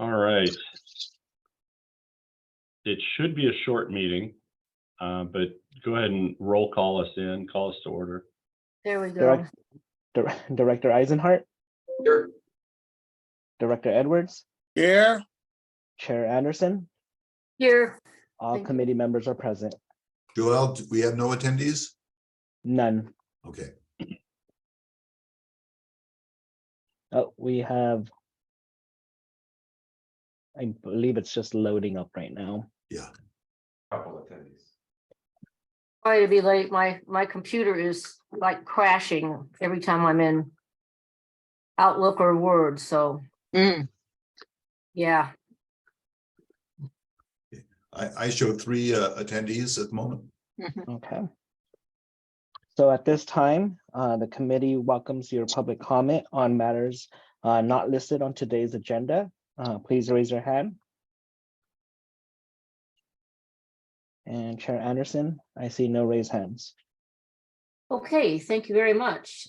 All right. It should be a short meeting, but go ahead and roll call us in, call us to order. There we go. Director Eisenhart, Here. Director Edwards, Here. Chair Anderson, Here. all Thank you. committee members are present. Joel, we have no attendees? None. Okay. Oh, we have, I believe it's just loading up right now. Yeah. Couple attendees. Sorry to be late. My computer is like crashing every time I'm in Outlook or Word, so. Yeah, I show 3 attendees at the moment. Okay. So at this time, the committee welcomes your public comment on matters not listed on today's agenda. Please raise your hand. And Chair Anderson, I see no raised hands. okay, thank you very much.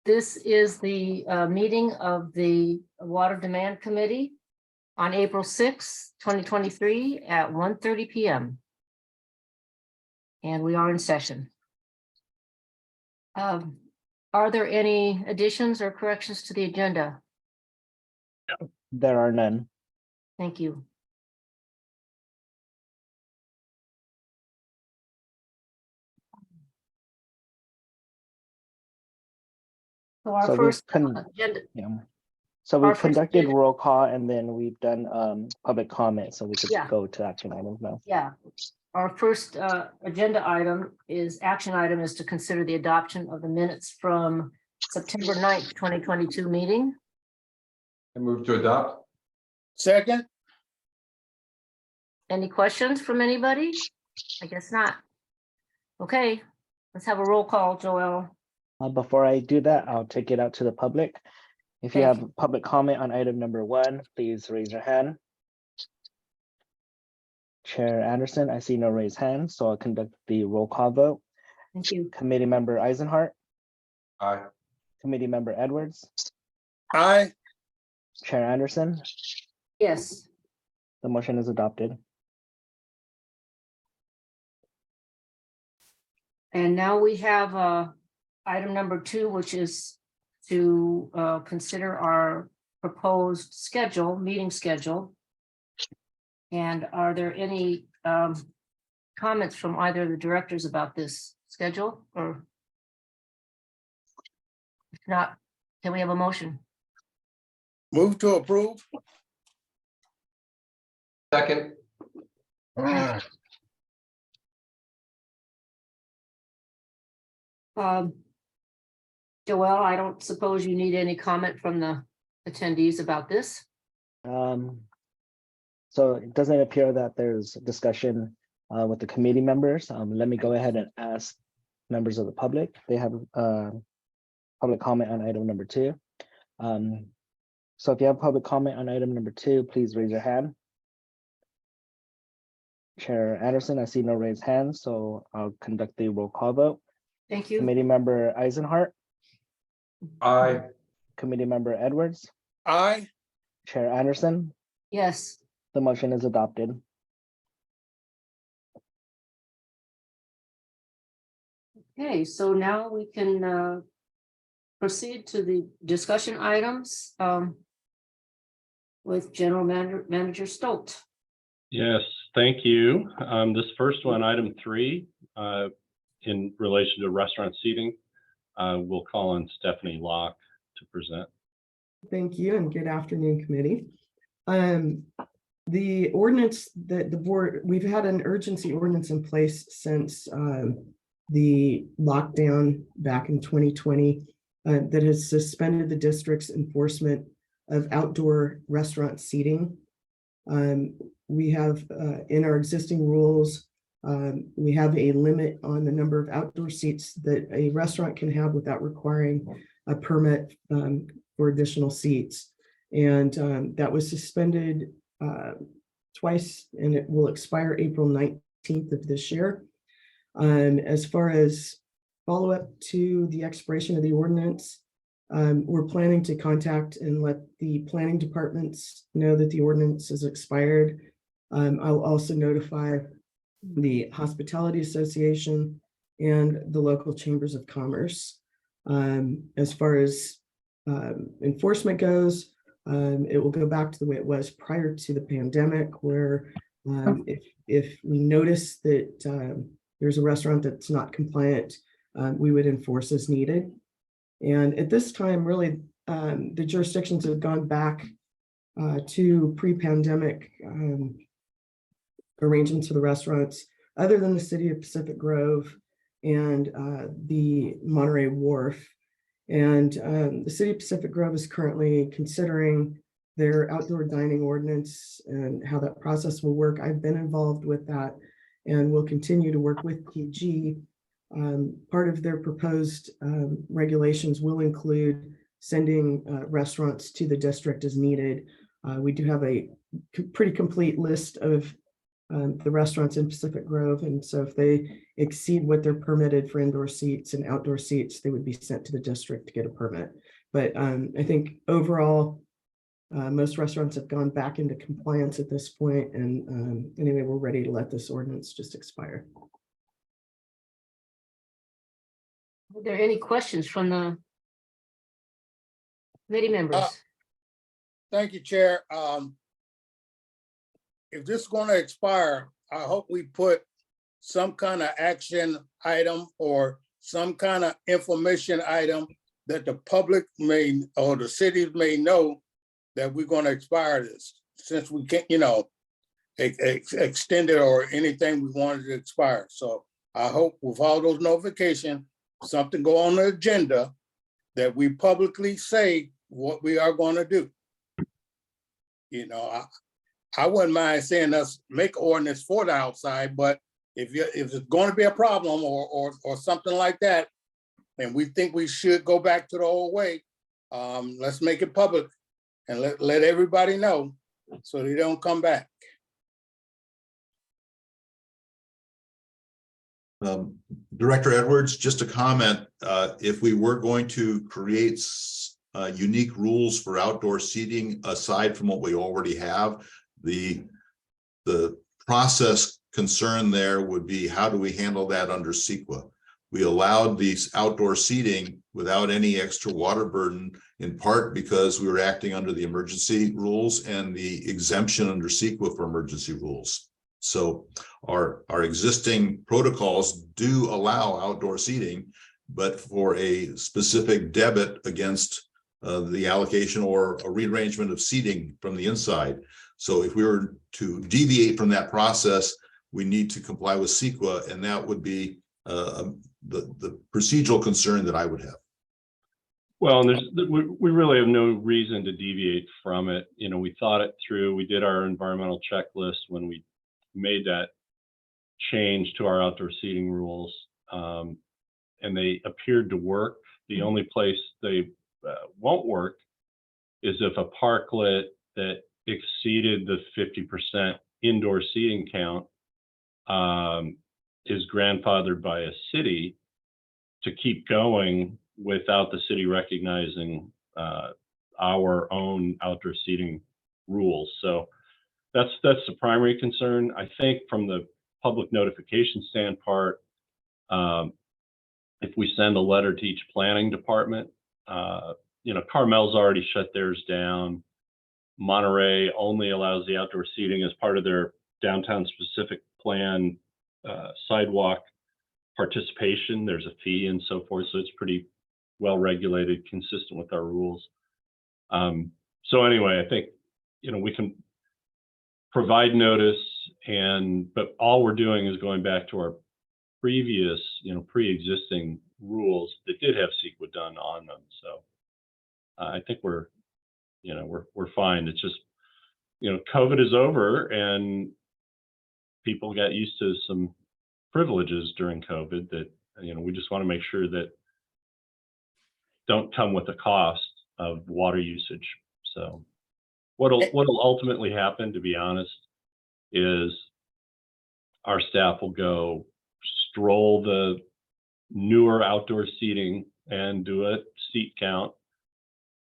This is the meeting of the Water Demand Committee on April 6th, 2023 at 1:30 p.m. And we are in session. Are there any additions or corrections to the agenda? There are none. Thank you. So our So we've first agenda. agenda, So Our we've first conducted agenda- roll call and then we've done public comment, so we could Yeah. go to action items now. yeah. Our first agenda item is to consider the adoption of the minutes from September 9th, 2022 meeting. I move to adopt. Second. Any questions from anybody? I guess not. Okay, let's have a roll call, Joelle. Before I do that, I'll take it out to the public. If you Thank have public comment on item number 1, please raise your hand. Chair Anderson, I see no raised hands, so I'll conduct the roll call vote. Thank you. Committee member Eisenhart, Aye. committee member Edwards, Aye. Chair Anderson, Yes, the motion is adopted. and now we have item number 2, which is to consider our proposed schedule, meeting schedule. And are there any comments from either of the directors about this schedule, or if not, can we have a motion? Move to approve. Second. Joelle, I don't suppose you need any comment from the attendees about this? So it doesn't appear that there's discussion with the committee members. Let me go ahead and ask members of the public. They have public comment on item number 2. So if you have public comment on item number 2, please raise your hand. Chair Anderson, I see no raised hands, so I'll conduct the roll call vote. Thank you. Committee member Eisenhart, Aye. committee member Edwards, Aye. Chair Anderson, Yes, the motion is adopted. okay, so now we can proceed to the discussion items with General Manager Stolt. Yes, thank you. This first one, item 3, in relation to restaurant seating, we'll call on Stephanie Locke to present. Thank you and good afternoon, committee. The ordinance that the board, we've had an urgency ordinance in place since the lockdown back in 2020 that has suspended the district's enforcement of outdoor restaurant seating. We have in our existing rules, we have a limit on the number of outdoor seats that a restaurant can have without requiring a permit for additional seats. And that was suspended twice, and it will expire April 19th of this year. As far as follow-up to the expiration of the ordinance, We're planning to contact and let the planning departments know that the ordinance is expired. I'll also notify the Hospitality Association and the local chambers of commerce. As far as enforcement goes, it will go back to the way it was prior to the pandemic, where if we notice that there's a restaurant that's not compliant, we would enforce as needed. And at this time, really, the jurisdictions have gone back to pre-pandemic arrangements for the restaurants, other than the city of Pacific Grove and the Monterey Wharf. And the city of Pacific Grove is currently considering their outdoor dining ordinance and how that process will work. I've been involved with that and will continue to work with PG. Part of their proposed regulations will include sending restaurants to the district as needed. We do have a pretty complete list of the restaurants in Pacific Grove. And so if they exceed what they're permitted for indoor seats and outdoor seats, they would be sent to the district to get a permit. But I think overall, most restaurants have gone back into compliance at this point. And anyway, we're ready to let this ordinance just expire. Are there any questions from the committee members? Thank you, Chair. If this is going to expire, I hope we put some kind of action item or some kind of information item that the public may, or the cities may know that we're going to expire this, since we can't, extend it or anything we wanted to expire. So I hope with all those notifications, something go on the agenda that we publicly say what we are going to do. I wouldn't mind saying us make ordinance for the outside, but if it's going to be a problem or something like that, and we think we should go back to the old way, let's make it public and let everybody know so they don't come back. Director Edwards, just a comment. If we were going to create unique rules for outdoor seating aside from what we already have, the process concern there would be, how do we handle that under CEQA? We allowed these outdoor seating without any extra water burden, in part because we were acting under the emergency rules and the exemption under CEQA for emergency rules. So our existing protocols do allow outdoor seating, but for a specific debit against the allocation or a rearrangement of seating from the inside. So if we were to deviate from that process, we need to comply with CEQA, and that would be the procedural concern that I would have. Well, and we really have no reason to deviate from it. We thought it through. We did our environmental checklist when we made that change to our outdoor seating rules, and they appeared to work. The only place they won't work is if a parklet that exceeded the 50% indoor seating count is grandfathered by a city to keep going without the city recognizing our own outdoor seating rules. So that's the primary concern. I think from the public notification standpoint, if we send a letter to each planning department, Carmel's already shut theirs down. Monterey only allows the outdoor seating as part of their downtown specific plan sidewalk participation. There's a fee and so forth, so it's pretty well regulated, consistent with our rules. So anyway, I think we can provide notice, but all we're doing is going back to our previous, pre-existing rules that did have CEQA done on them. So I think we're fine. It's just, COVID is over and people got used to some privileges during COVID that, we just want to make sure that don't come with the cost of water usage. So what'll ultimately happen, to be honest, is our staff will go stroll the newer outdoor seating and do a seat count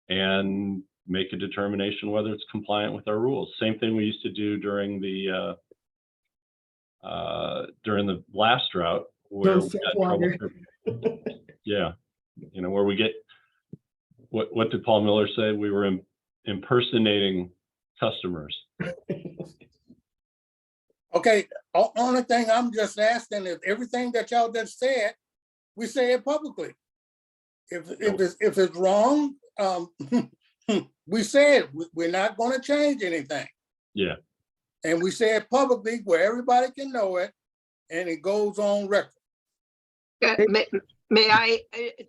and make a determination whether it's compliant with our rules. Same thing we used to do during the last drought where Don't we sip got in trouble water. yeah, where we get, what did Paul Miller say? We were impersonating customers. Okay, only thing I'm just asking is everything that y'all just said, we say it publicly. If it's wrong, we say it. We're not going to change anything. Yeah. And we say it publicly where everybody can know it, and it goes on record. May I,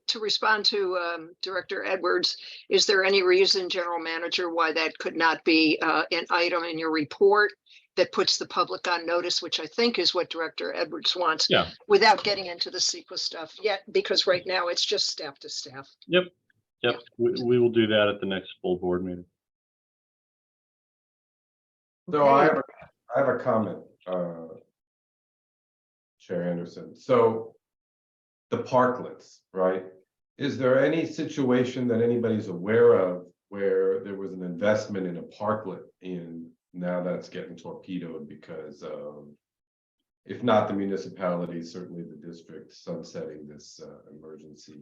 to respond to Director Edwards, is there any reason, General Manager, why that could not be an item in your report that puts the public on notice, which I think is what Director Edwards wants, Yeah. without getting into the CEQA stuff yet, because right now it's just staff to staff. Yep. We will do that at the next full board meeting. So I have a comment, Chair Anderson. So the parklets, right? Is there any situation that anybody's aware of where there was an investment in a parklet and now that's getting torpedoed because if not the municipality, certainly the district sunsetting this emergency?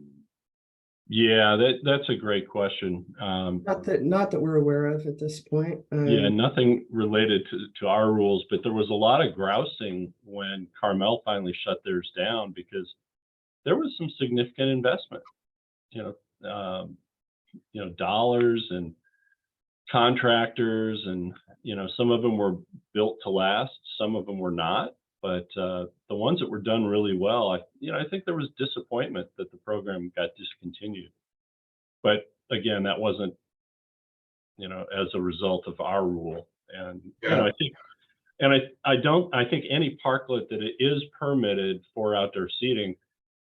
Yeah, that's a great question. Not that we're aware of at this point. Yeah, nothing related to our rules, but there was a lot of grousing when Carmel finally shut theirs down because there was some significant investment, dollars and contractors, and some of them were built to last, some of them were not, but the ones that were done really well, I think there was disappointment that the program got discontinued, but again, that wasn't as a result of our rule. And Yeah. I think any parklet that it is permitted for outdoor seating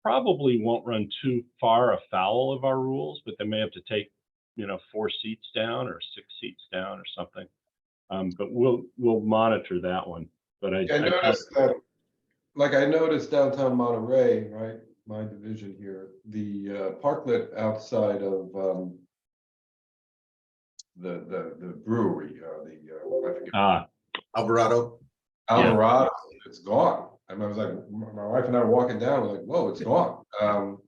probably won't run too far afoul of our rules, but they may have to take 4 seats down or 6 seats down or something. But we'll monitor that one. But I noticed that, like I noticed downtown Monterey, right? My division here, the parklet outside of the brewery, I forget. Alvarado. Alvarado, it's gone. And I was like, my wife and I were walking down, we're like, whoa, it's gone.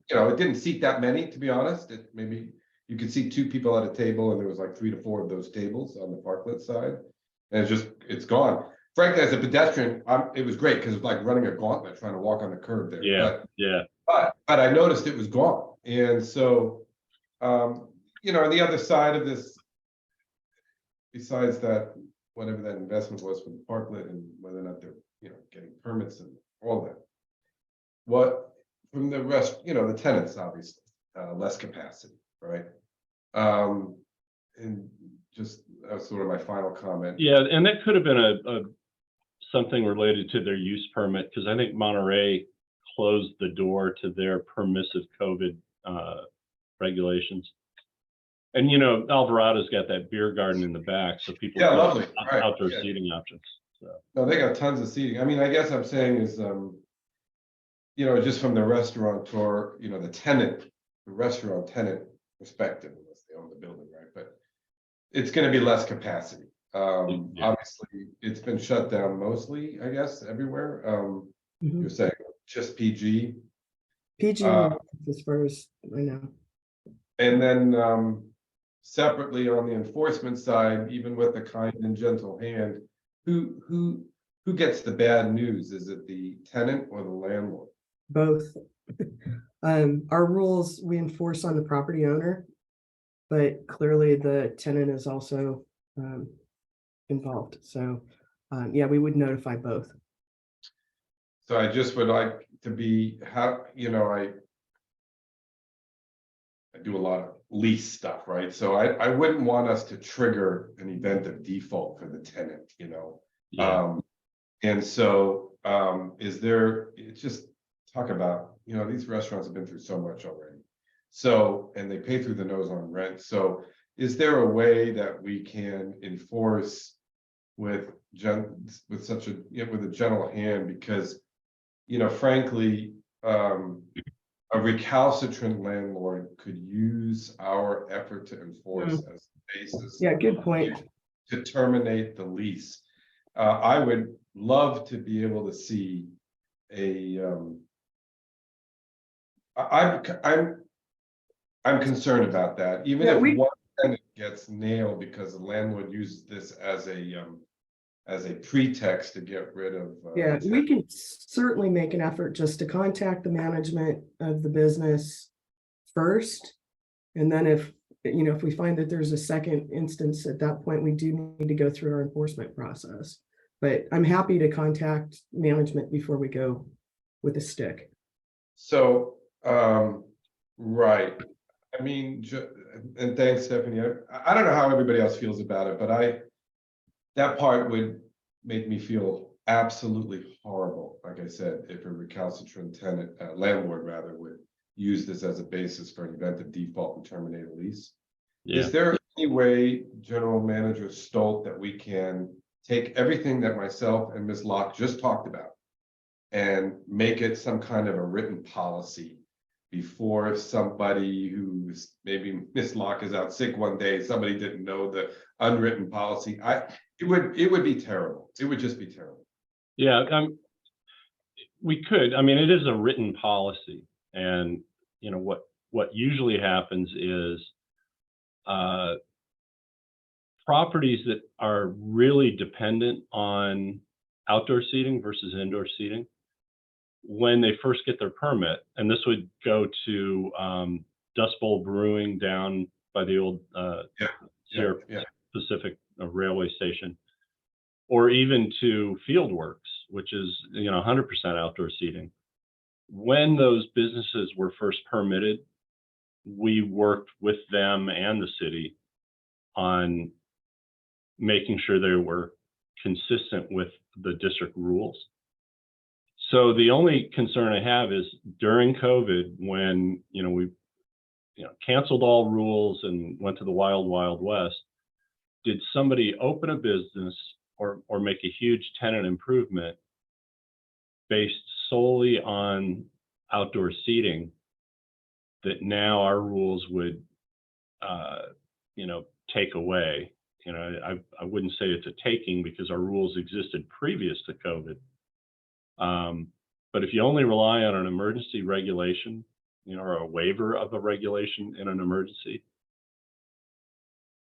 It didn't seat that many, to be honest. It maybe you could see 2 people at a table, and there was like 3 to 4 of those tables on the parklet side. And it's gone. Frankly, as a pedestrian, it was great because it was like running a gauntlet trying to walk on the curb there. Yeah. But I noticed it was gone. And so, on the other side of this, besides that, whatever that investment was for the parklet and whether or not they're, getting permits and all that. What from the rest, the tenants, obviously, less capacity, right? And just that's sort of my final comment. Yeah, and that could have been a something related to their use permit, because I think Monterey closed the door to their permissive COVID regulations. And Alvarado's got that beer garden in the back, so people Lovely. Right. Outdoor seating options. So. No, they got tons of seating. I mean, I guess I'm saying is, just from the restaurateur, the restaurant tenant perspective, unless they own the building, right? But it's going to be less capacity. Obviously, it's been shut down mostly, I guess, everywhere. You're saying just PG. PG, as far as I know. And then separately on the enforcement side, even with a kind and gentle hand, who gets the bad news? Is it the tenant or the landlord? Both. Our rules we enforce on the property owner, but clearly the tenant is also involved. So we would notify both. So I just would like to be I do a lot of lease stuff, right? So I wouldn't want us to trigger an event of default for the tenant, Yeah. And so it's just talk about, these restaurants have been through so much already. So, and they pay through the nose on rent. So is there a way that we can enforce with such a, with a gentle hand? Because, frankly, a recalcitrant landlord could use our effort to enforce as the basis. Yeah, good point. To terminate the lease. I would love to be able to see a, I'm concerned about that, even Yeah, if one tenant gets nailed because the landlord uses this as a pretext to get rid of. Yeah, the we can certainly make an effort just to contact the management of the business first. And then if we find that there's a second instance, at that point, we do need to go through our enforcement process. But I'm happy to contact management before we go with a stick. So, right. I mean, and thanks, Stephanie. I don't know how everybody else feels about it, but that part would make me feel absolutely horrible. Like I said, if a recalcitrant tenant, landlord rather, would use this as a basis for an event of default and terminate a lease. Yeah. Is there any way, General Manager Stolt, that we can take everything that myself and Ms. Locke just talked about and make it some kind of a written policy before somebody who's, maybe Ms. Locke is out sick one day, somebody didn't know the unwritten policy? It would be terrible. It would just be terrible. Yeah, we could. I mean, it is a written policy, and what usually happens is properties that are really dependent on outdoor seating versus indoor seating, when they first get their permit, and this would go to Dust Bowl Brewing down by the old Sierra Pacific Railway Station, or even to Fieldworks, which is 100% outdoor seating. When those businesses were first permitted, we worked with them and the city on making sure they were consistent with the district rules. So the only concern I have is during COVID, when we canceled all rules and went to the wild, wild west, did somebody open a business or make a huge tenant improvement based solely on outdoor seating, that now our rules would take away? I wouldn't say it's a taking, because our rules existed previous to COVID. But if you only rely on an emergency regulation, or a waiver of a regulation in an emergency,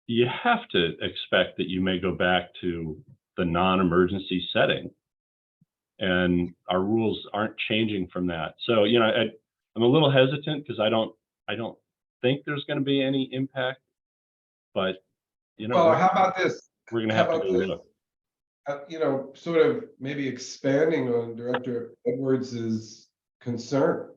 you have to expect that you may go back to the non-emergency setting, and our rules aren't changing from that. So I'm a little hesitant, because I don't think there's going to be any impact, but Well, how about this? we're going to How have to about go this? look. Sort of maybe expanding on Director Edwards's concern.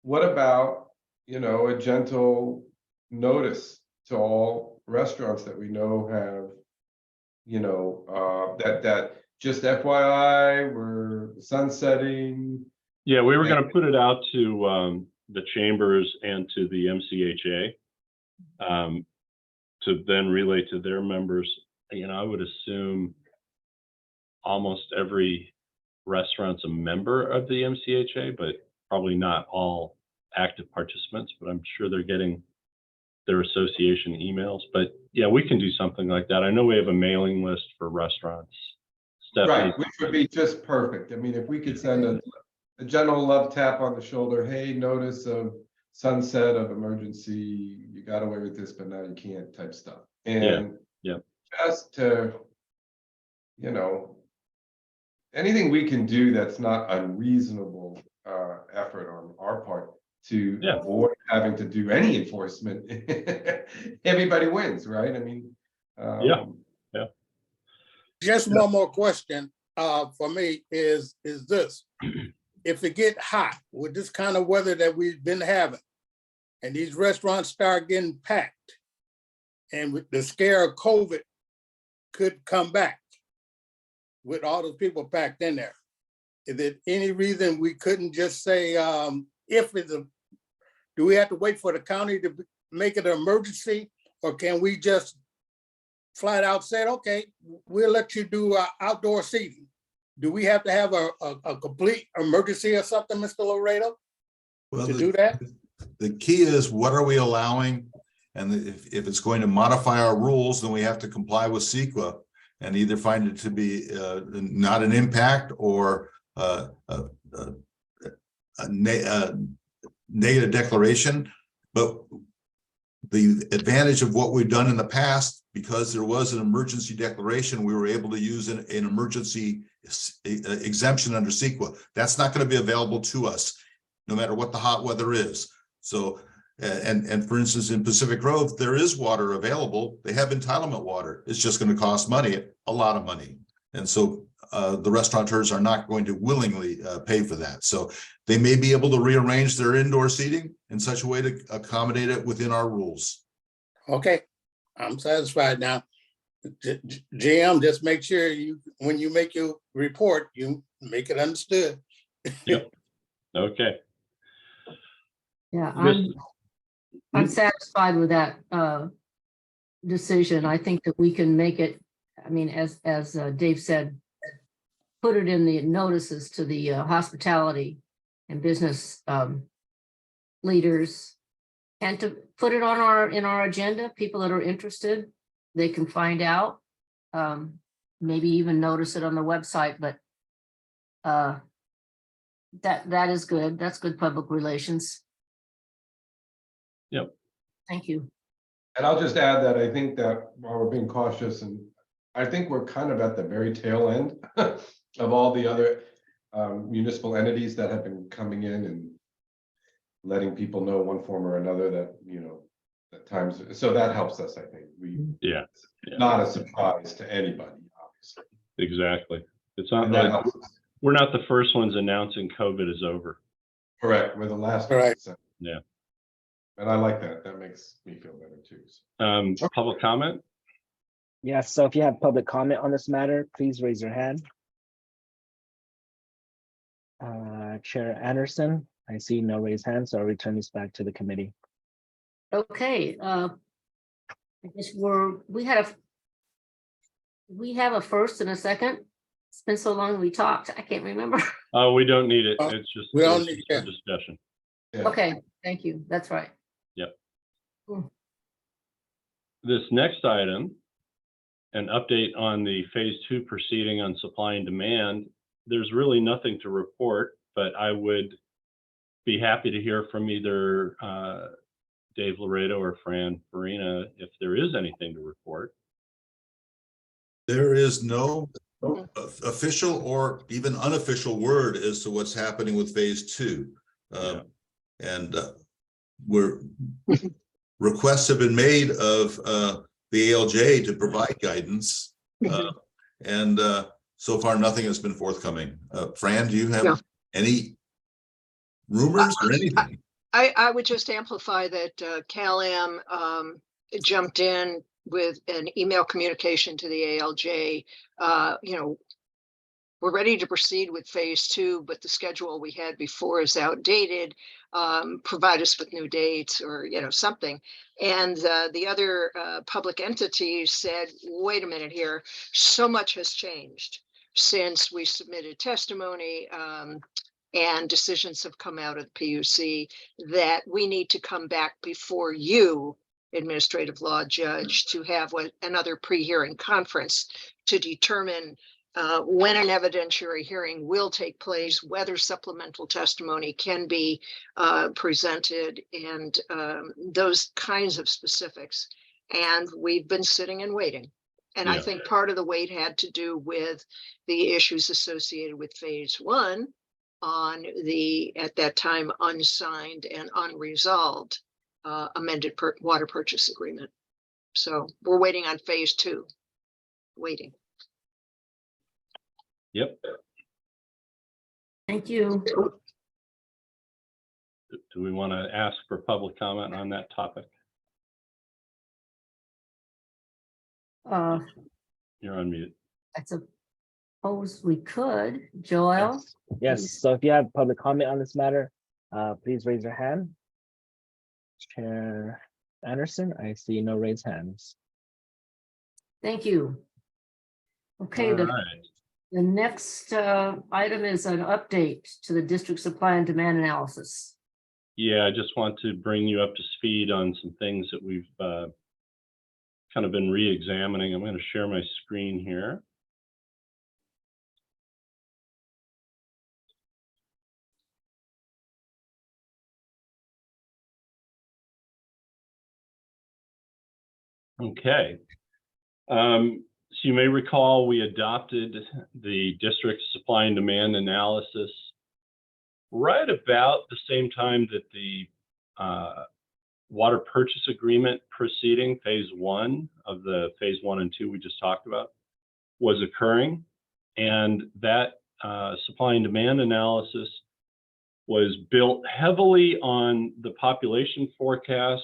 What about, a gentle notice to all restaurants that we know have, that just FYI, we're sunsetting. Yeah, we were going to put it out to the chambers and to the MCHA, to then relay to their members. I would assume almost every restaurant's a member of the MCHA, but probably not all active participants, but I'm sure they're getting their association emails. But yeah, we can do something like that. I know we have a mailing list for restaurants. Stephanie. Right, which would be just perfect. I mean, if we could send a general love tap on the shoulder, hey, notice of sunset of emergency, you got away with this, but now you can't, type stuff. And yeah. Just to, anything we can do that's not unreasonable effort on our part to avoid having to do any enforcement, everybody wins, right? I mean, yeah. Just one more question for me is this. If it get hot with this kind of weather that we've been having, and these restaurants start getting packed, and with the scare of COVID could come back with all those people packed in there, is there any reason we couldn't just say, do we have to wait for the county to make it an emergency, or can we just flat out say, okay, we'll let you do outdoor seating? Do we have to have a complete emergency or something, Mr. Laredo? Well, to do that? the key is what are we allowing? And if it's going to modify our rules, then we have to comply with CEQA and either find it to be not an impact or a negative declaration. But the advantage of what we've done in the past, because there was an emergency declaration, we were able to use an emergency exemption under CEQA. That's not going to be available to us, no matter what the hot weather is. So, and for instance, in Pacific Grove, there is water available. They have entitlement water. It's just going to cost money, a lot of money. And so the restaurateurs are not going to willingly pay for that. So they may be able to rearrange their indoor seating in such a way to accommodate it within our rules. Okay, I'm satisfied now. Jim, just make sure you, when you make your report, you make it understood. Okay. Yeah, This- I'm satisfied with that decision. I think that we can make it, I mean, as Dave said, put it in the notices to the hospitality and business leaders, and to put it on in our agenda. People that are interested, they can find out, maybe even notice it on the website, but that is good. That's good public relations. Yep. Thank you. And I'll just add that I think that while we're being cautious, and I think we're kind of at the very tail end of all the other municipal entities that have been coming in and letting people know one form or another that, you know, at times, so that helps us, I think. Yeah. Not a surprise to anybody, obviously. Exactly. It's not And that like helps us. we're not the first ones announcing COVID is over. Correct, we're the last. Correct. ones. Yeah. And I like that. That makes me feel better too. Public comment? Yes, so if you have public comment on this matter, please raise your hand. Chair Anderson, I see no raised hands, so I'll return this back to the committee. Okay, I guess we have a first and a second. It's been so long we talked, I can't remember. Oh, we don't need it. Oh, It's just, we don't it's need just for that. discussion. Yeah. Okay, thank you. That's right. This next item, an update on the phase 2 proceeding on supply and demand. There's really nothing to report, but I would be happy to hear from either Dave Laredo or Fran Farina if there is anything to report. There is no official or even unofficial word as to what's happening with phase 2. And requests have been made of the ALJ to provide guidance. And so far, nothing has been forthcoming. Fran, do you have any rumors or anything? I would just amplify that Cal-Am jumped in with an email communication to the ALJ. You know, we're ready to proceed with phase 2, but the schedule we had before is outdated. Provide us with new dates or, you know, something. And the other public entities said, wait a minute here, so much has changed since we submitted testimony. And decisions have come out of the PUC that we need to come back before you, administrative law judge, to have another pre-hearing conference to determine when an evidentiary hearing will take place, whether supplemental testimony can be presented, and those kinds of specifics. And we've been sitting and waiting. And I think part of the wait had to do with the issues associated with phase 1 on the, at that time, unsigned and unresolved amended water purchase agreement. So we're waiting on phase 2, waiting. Yep. Thank you. Do we want to ask for public comment on that topic? You're on mute. I suppose we could. Joel? Yes, so if you have public comment on this matter, please raise your hand. Chair Anderson, I see no raised hands. Thank you. Okay, All the right. next item is an update to the district supply and demand analysis. Yeah, I just want to bring you up to speed on some things that we've kind of been re-examining. I'm going to share my screen here. Okay. So you may recall we adopted the district supply and demand analysis right about the same time that the water purchase agreement proceeding, phase one of the phase 1 and 2 we just talked about, was occurring. And that supply and demand analysis was built heavily on the population forecast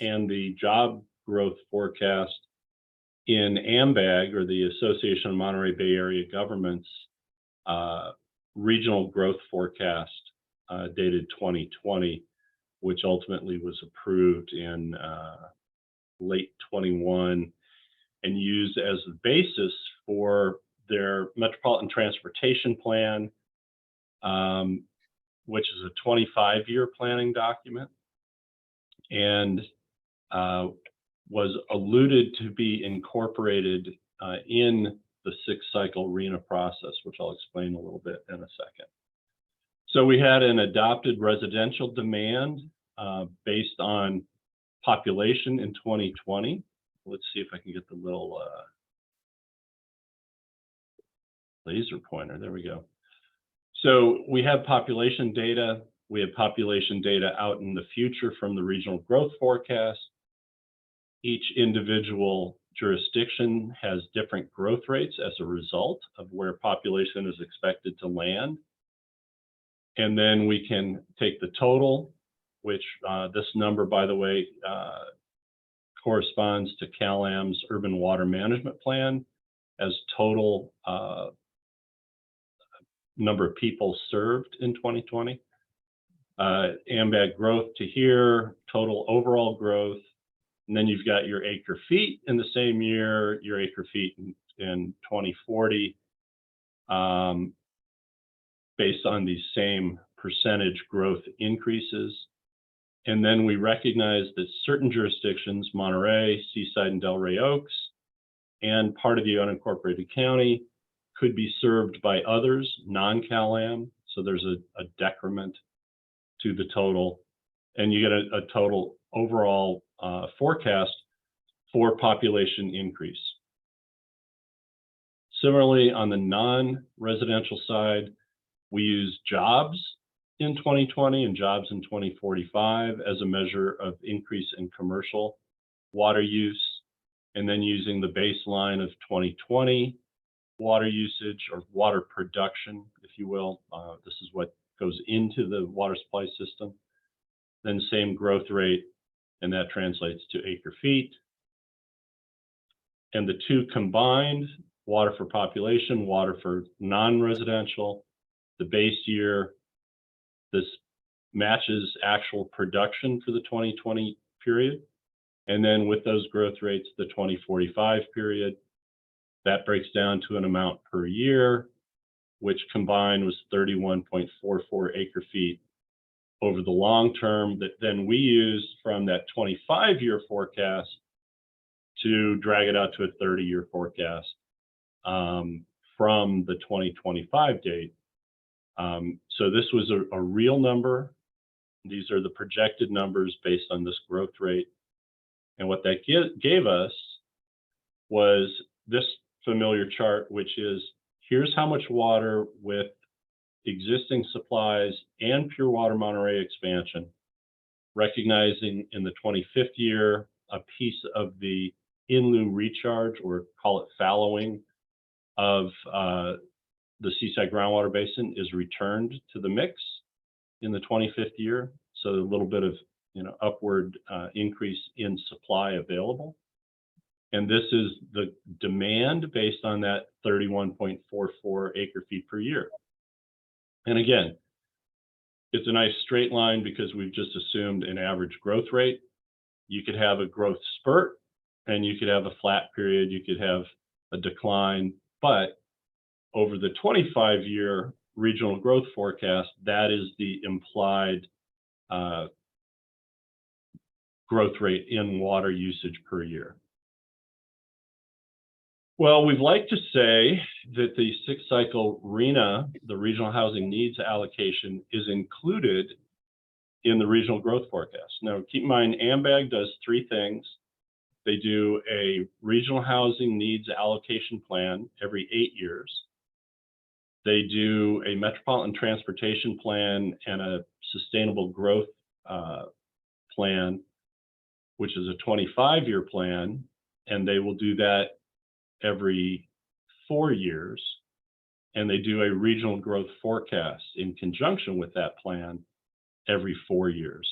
and the job growth forecast in AMBAG, or the Association of Monterey Bay Area Governments, regional growth forecast dated 2020, which ultimately was approved in late 21 and used as the basis for their Metropolitan Transportation Plan, which is a 25-year planning document, and was alluded to be incorporated in the 6-cycle RENA process, which I'll explain a little bit in a second. So we had an adopted residential demand based on population in 2020. Let's see if I can get the little laser pointer. There we go. So we have population data. We have population data out in the future from the regional growth forecast. Each individual jurisdiction has different growth rates as a result of where population is expected to land. And then we can take the total, which this number, by the way, corresponds to CalAM's Urban Water Management Plan as total number of people served in 2020. AMBAG growth to here, total overall growth. And then you've got your acre feet in the same year, your acre feet in 2040, based on these same percentage growth increases. And then we recognize that certain jurisdictions, Monterey, Seaside, and Delray Oaks, and part of the unincorporated county could be served by others, non-CalAM. So there's a decrement to the total, and you get a total overall forecast for population increase. Similarly, on the non-residential side, we use jobs in 2020 and jobs in 2045 as a measure of increase in commercial water use, and then using the baseline of 2020 water usage or water production, if you will. This is what goes into the water supply system. Then same growth rate, and that translates to acre feet. And the two combined, water for population, water for non-residential, the base year, this matches actual production for the 2020 period. And then with those growth rates, the 2045 period, that breaks down to an amount per year, which combined was 31.44 acre feet over the long term, that then we used from that 25-year forecast to drag it out to a 30-year forecast from the 2025 date. So this was a real number. These are the projected numbers based on this growth rate. And what that gave us was this familiar chart, which is here's how much water with existing supplies and Pure Water Monterey expansion, recognizing in the 25th year, a piece of the in lieu recharge, or call it fallowing, of the Seaside groundwater basin is returned to the mix in the 25th year. So a little bit of upward increase in supply available. And this is the demand based on that 31.44 acre feet per year. And again, it's a nice straight line because we've just assumed an average growth rate. You could have a growth spurt and you could have a flat period, you could have a decline, but over the 25-year regional growth forecast, that is the implied growth rate in water usage per year. Well, we'd like to say that the 6-cycle RHNA, the Regional Housing Needs Allocation, is included in the regional growth forecast. Now, keep in mind, AMBAG does 3 things. They do a regional housing needs allocation plan every 8 years. They do a metropolitan transportation plan and a sustainable growth plan, which is a 25-year plan, and they will do that every 4 years. And they do a regional growth forecast in conjunction with that plan every 4 years.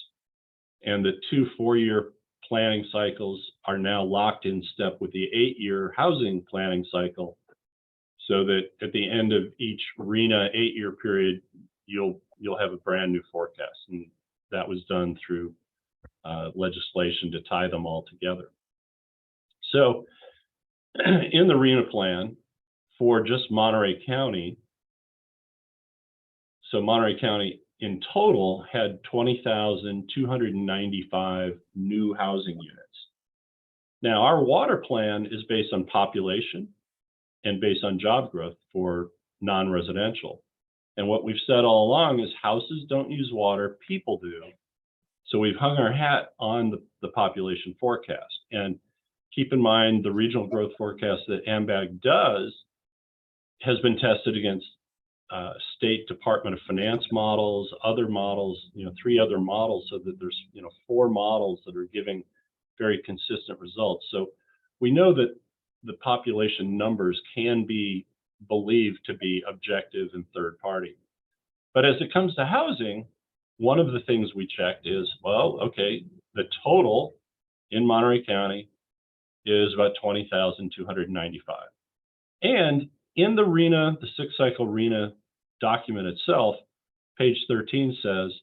And the 2 4-year planning cycles are now locked in step with the 8-year housing planning cycle, so that at the end of each RHNA 8-year period, you'll have a brand new forecast. And that was done through legislation to tie them all together. So in the RHNA plan for just Monterey County, so Monterey County in total had 20,295 new housing units. Now, our water plan is based on population and based on job growth for non-residential. And what we've said all along is houses don't use water, people do. So we've hung our hat on the population forecast. And keep in mind, the regional growth forecast that AMBAG does has been tested against State Department of Finance models, other models, 3 other models, so that there's 4 models that are giving very consistent results. So we know that the population numbers can be believed to be objective and third party. But as it comes to housing, one of the things we checked is, well, okay, the total in Monterey County is about 20,295. And in the RHNA, the 6-cycle RHNA document itself, page 13 says,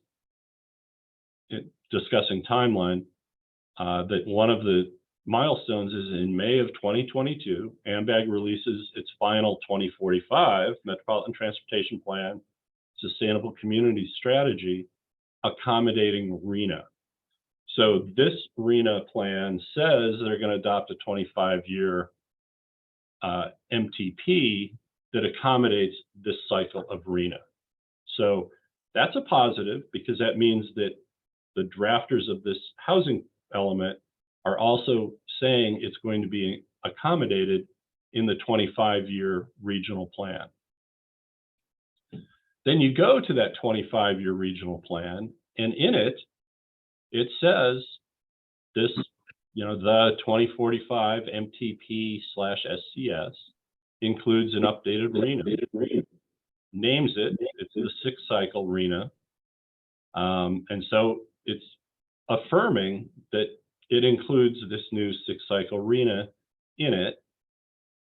discussing timeline, that one of the milestones is in May of 2022, AMBAG releases its final 2045 Metropolitan Transportation Plan, Sustainable Community Strategy, accommodating RHNA. So this RHNA plan says they're going to adopt a 25-year MTP that accommodates this cycle of RHNA. So that's a positive, because that means that the drafters of this housing element are also saying it's going to be accommodated in the 25-year regional plan. Then you go to that 25-year regional plan, and in it, it says this, the 2045 MTP/SCS includes an updated RHNA, names it, it's the 6-cycle RHNA. And so it's affirming that it includes this new 6-cycle RHNA in it.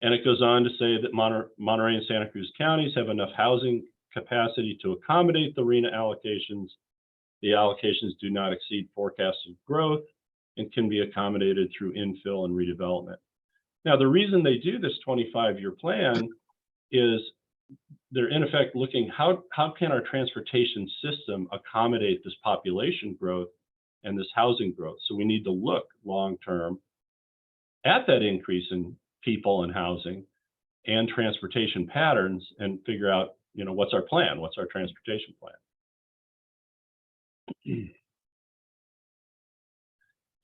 And it goes on to say that Monterey and Santa Cruz counties have enough housing capacity to accommodate the RHNA allocations. The allocations do not exceed forecasted growth and can be accommodated through infill and redevelopment. Now, the reason they do this 25-year plan is they're in effect looking, how can our transportation system accommodate this population growth and this housing growth? So we need to look long-term at that increase in people and housing and transportation patterns and figure out, what's our plan? What's our transportation plan?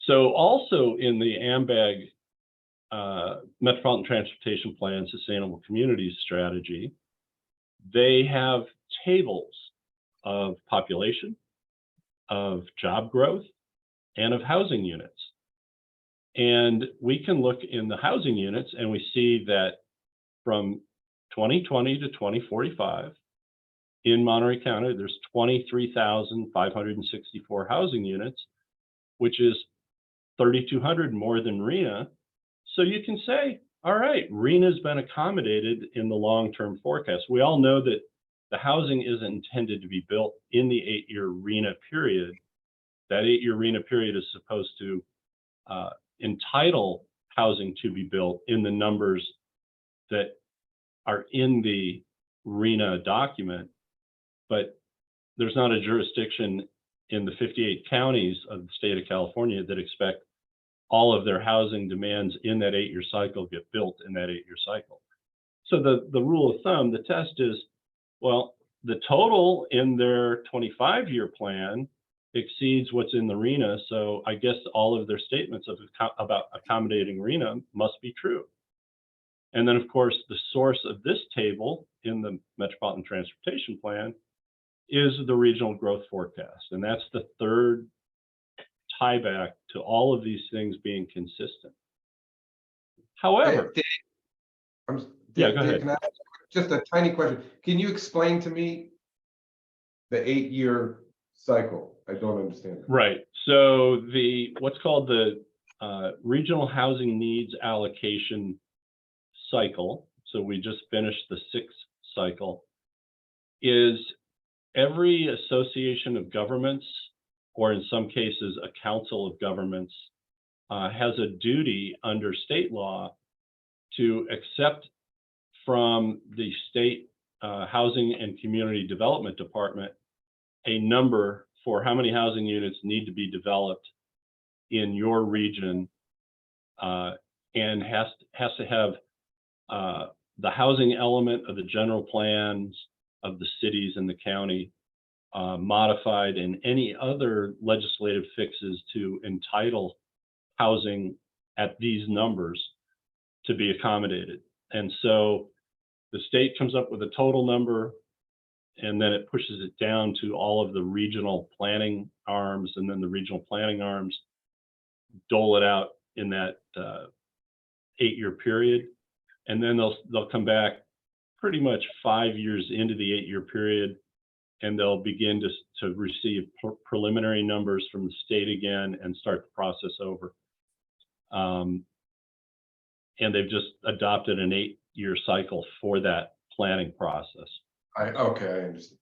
So also in the AMBAG Metropolitan Transportation Plan Sustainable Communities Strategy, they have tables of population, of job growth, and of housing units. And we can look in the housing units and we see that from 2020 to 2045, in Monterey County, there's 23,564 housing units, which is 3,200 more than RHNA. So you can say, all right, RHNA has been accommodated in the long-term forecast. We all know that the housing isn't intended to be built in the 8-year RHNA period. That 8-year RHNA period is supposed to entitle housing to be built in the numbers that are in the RHNA document, but there's not a jurisdiction in the 58 counties of the state of California that expect all of their housing demands in that 8-year cycle get built in that 8-year cycle. So the rule of thumb, the test is, well, the total in their 25-year plan exceeds what's in the RENA. So I guess all of their statements about accommodating RENA must be true. And then, of course, the source of this table in the Metropolitan Transportation Plan is the regional growth forecast. And that's the third tie back to all of these things being consistent. However, Dave, yeah, go ahead. Can I ask just a tiny question? Can you explain to me the 8-year cycle? I don't understand that. Right. So what's called the regional housing needs allocation cycle, so we just finished the 6th cycle, is every association of governments, or in some cases a council of governments, has a duty under state law to accept from the state Housing and Community Development Department a number for how many housing units need to be developed in your region, and has to have the housing element of the general plans of the cities and the county modified, and any other legislative fixes to entitle housing at these numbers to be accommodated. And so the state comes up with a total number, and then it pushes it down to all of the regional planning arms, and then the regional planning arms dole it out in that 8-year period. And then they'll come back pretty much 5 years into the 8-year period, and they'll begin to receive preliminary numbers from the state again and start the process over. And they've just adopted an 8-year cycle for that planning process. Okay, I understand.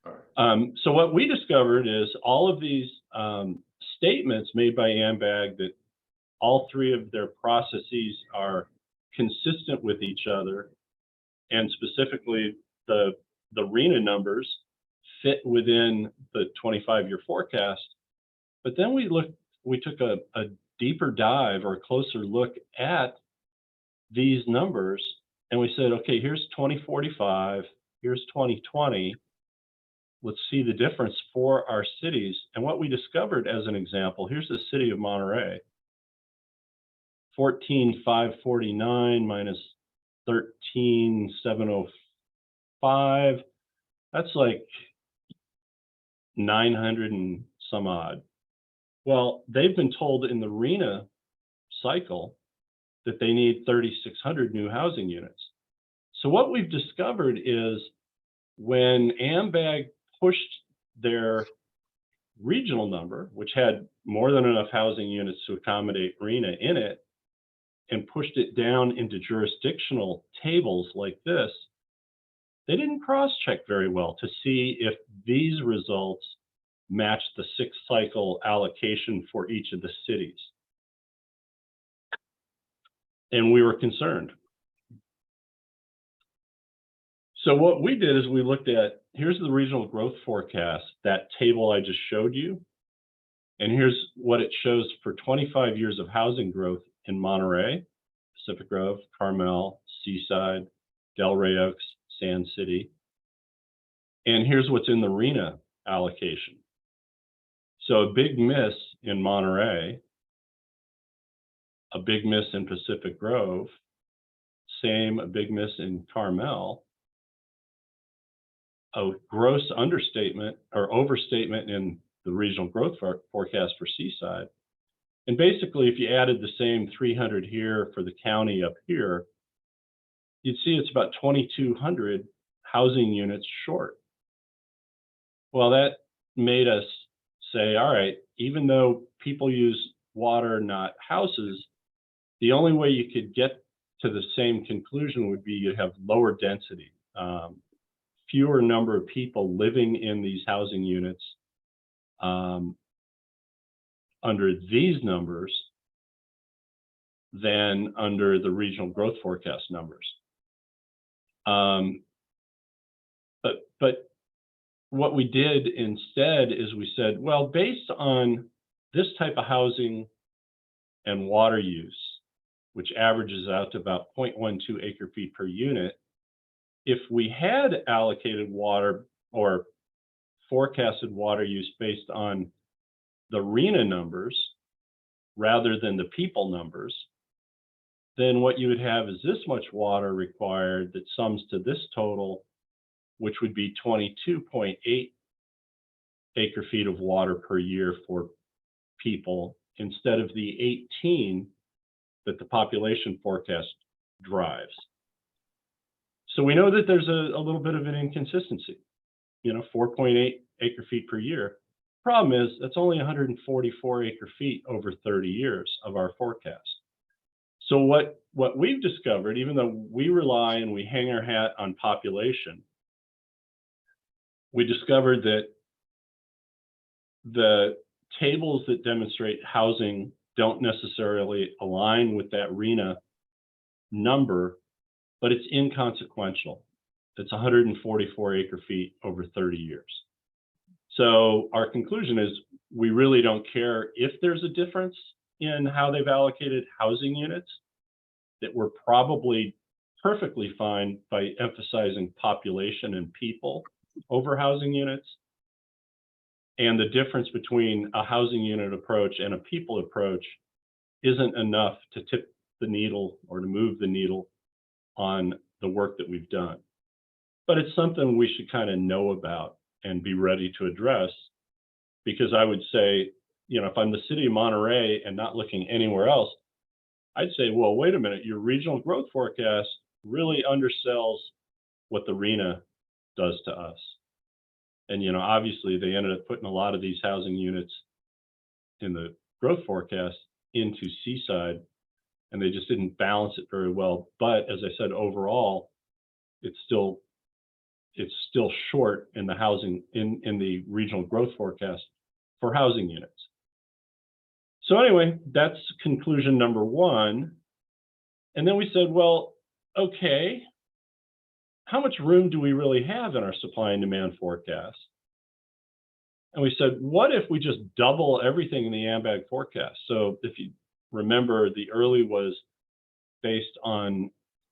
All right. So what we discovered is all of these statements made by AMBAG that all 3 of their processes are consistent with each other, and specifically the RENA numbers fit within the 25-year forecast. But then we took a deeper dive or a closer look at these numbers, and we said, okay, here's 2045, here's 2020. Let's see the difference for our cities. And what we discovered, as an example, here's the city of Monterey. 14,549 minus 13,705. That's like 900 and some odd. Well, they've been told in the RENA cycle that they need 3,600 new housing units. So what we've discovered is when AMBAG pushed their regional number, which had more than enough housing units to accommodate RENA in it, and pushed it down into jurisdictional tables like this, they didn't cross-check very well to see if these results matched the 6th cycle allocation for each of the cities. And we were concerned. So what we did is we looked at, here's the regional growth forecast, that table I just showed you. And here's what it shows for 25 years of housing growth in Monterey, Pacific Grove, Carmel, Seaside, Delray Oaks, Sand City. And here's what's in the RENA allocation. So a big miss in Monterey, a big miss in Pacific Grove, a big miss in Carmel, a gross understatement or overstatement in the regional growth forecast for Seaside. And basically, if you added the same 300 here for the county up here, you'd see it's about 2,200 housing units short. Well, that made us say, all right, even though people use water, not houses, the only way you could get to the same conclusion would be you have lower density, fewer number of people living in these housing units under these numbers than under the regional growth forecast numbers. But what we did instead is we said, well, based on this type of housing and water use, which averages out to about 0.12 acre feet per unit, if we had allocated water or forecasted water use based on the RENA numbers rather than the people numbers, then what you would have is this much water required that sums to this total, which would be 22.8 acre feet of water per year for people instead of the 18 that the population forecast drives. So we know that there's a little bit of an inconsistency, 4.8 acre feet per year. Problem is, that's only 144 acre feet over 30 years of our forecast. So what we've discovered, even though we rely and we hang our hat on population, we discovered that the tables that demonstrate housing don't necessarily align with that RENA number, but it's inconsequential. It's 144 acre feet over 30 years. So our conclusion is we really don't care if there's a difference in how they've allocated housing units, that we're probably perfectly fine by emphasizing population and people over housing units. And the difference between a housing unit approach and a people approach isn't enough to tip the needle or to move the needle on the work that we've done. But it's something we should kind of know about and be ready to address, because I would say, if I'm the city of Monterey and not looking anywhere else, I'd say, well, wait a minute, your regional growth forecast really undersells what the RENA does to us. And, obviously they ended up putting a lot of these housing units in the growth forecast into Seaside, and they just didn't balance it very well. But as I said, overall, it's still short in the housing, in the regional growth forecast for housing units. So anyway, that's conclusion number one. And then we said, well, okay, how much room do we really have in our supply and demand forecast? And we said, what if we just double everything in the AMBAG forecast? So if you remember, the early was based on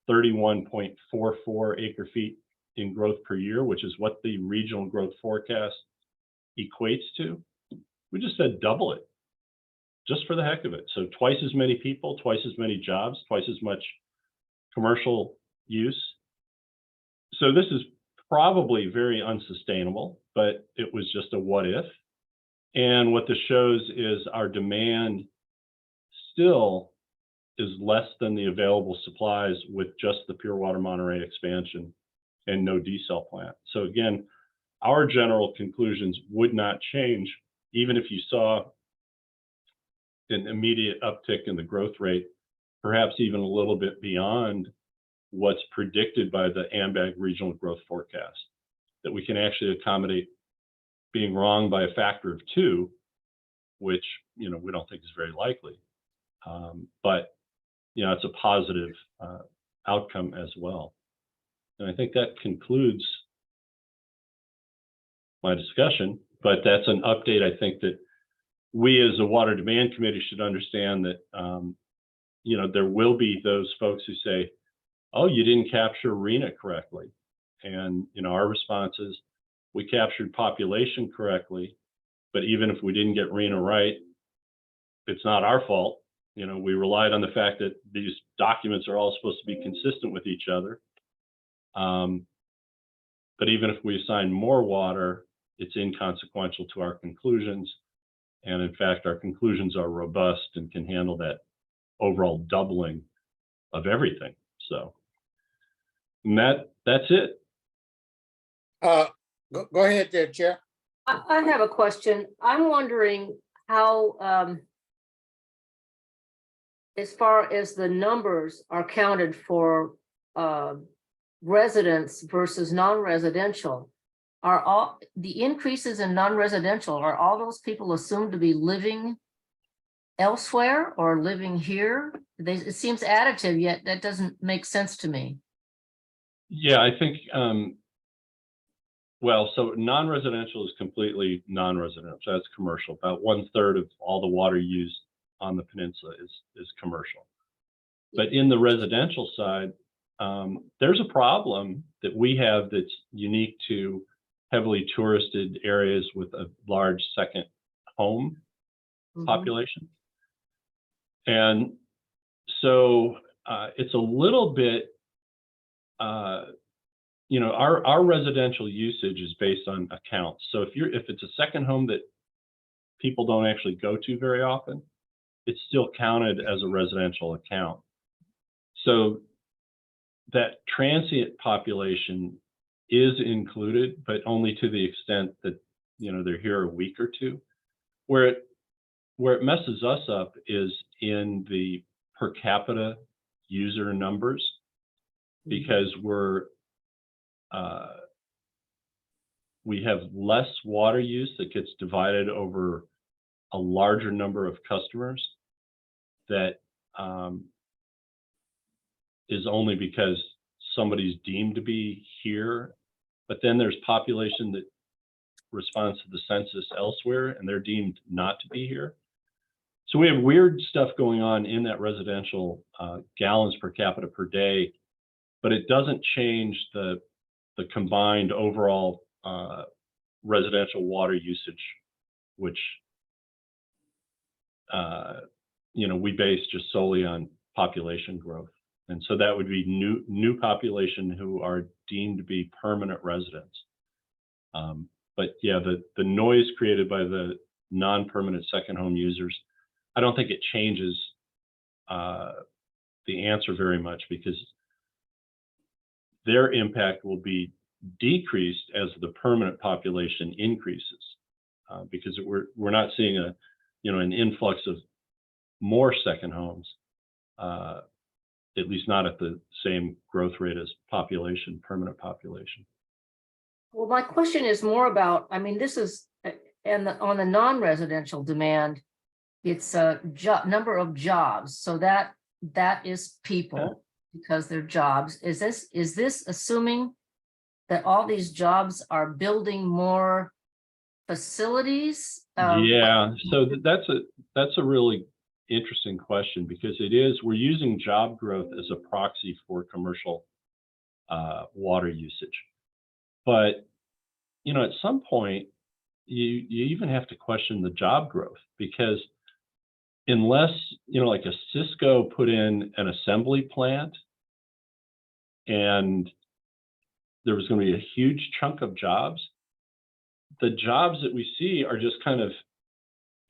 31.44 acre feet in growth per year, which is what the regional growth forecast equates to. We just said double it, just for the heck of it. So twice as many people, twice as many jobs, twice as much commercial use. So this is probably very unsustainable, but it was just a what if. And what this shows is our demand still is less than the available supplies with just the Pure Water Monterey expansion and no desal plant. So again, our general conclusions would not change, even if you saw an immediate uptick in the growth rate, perhaps even a little bit beyond what's predicted by the AMBAG regional growth forecast, that we can actually accommodate being wrong by a factor of 2, which, we don't think is very likely. But, it's a positive outcome as well. And I think that concludes my discussion, but that's an update. I think that we as a Water Demand Committee should understand that, there will be those folks who say, oh, you didn't capture RENA correctly. And, our response is, we captured population correctly, but even if we didn't get RENA right, it's not our fault. We relied on the fact that these documents are all supposed to be consistent with each other. But even if we assign more water, it's inconsequential to our conclusions. And in fact, our conclusions are robust and can handle that overall doubling of everything. So and that's it. Go ahead there, Chair. I have a question. I'm wondering how, as far as the numbers are counted for residents versus non-residential, are all the increases in non-residential, are all those people assumed to be living elsewhere or living here? It seems additive, yet that doesn't make sense to me. Yeah, I think Well, so non-residential is completely non-residential. That's commercial. About 1/3 of all the water used on the peninsula is commercial. But in the residential side, there's a problem that we have that's unique to heavily touristed areas with a large second home Mhm. population. And so it's a little bit, our residential usage is based on accounts. So if it's a second home that people don't actually go to very often, it's still counted as a residential account. So that transient population is included, but only to the extent that, they're here a week or two. Where it messes us up is in the per capita user numbers, because we have less water use that gets divided over a larger number of customers. That is only because somebody's deemed to be here, but then there's population that responds to the census elsewhere and they're deemed not to be here. So we have weird stuff going on in that residential gallons per capita per day, but it doesn't change the combined overall residential water usage, which we base just solely on population growth. And so that would be new population who are deemed to be permanent residents. But yeah, the noise created by the non-permanent second home users, I don't think it changes the answer very much, because their impact will be decreased as the permanent population increases, because we're not seeing an influx of more second homes, at least not at the same growth rate as permanent population. Well, my question is more about, this is, on the non-residential demand, it's a number of jobs. So that is people, because they're jobs. Is this assuming that all these jobs are building more facilities? Yeah, so that's a really interesting question, because we're using job growth as a proxy for commercial water usage. But at some point you even have to question the job growth, because unless like a Cisco put in an assembly plant and there was going to be a huge chunk of jobs, the jobs that we see are just kind of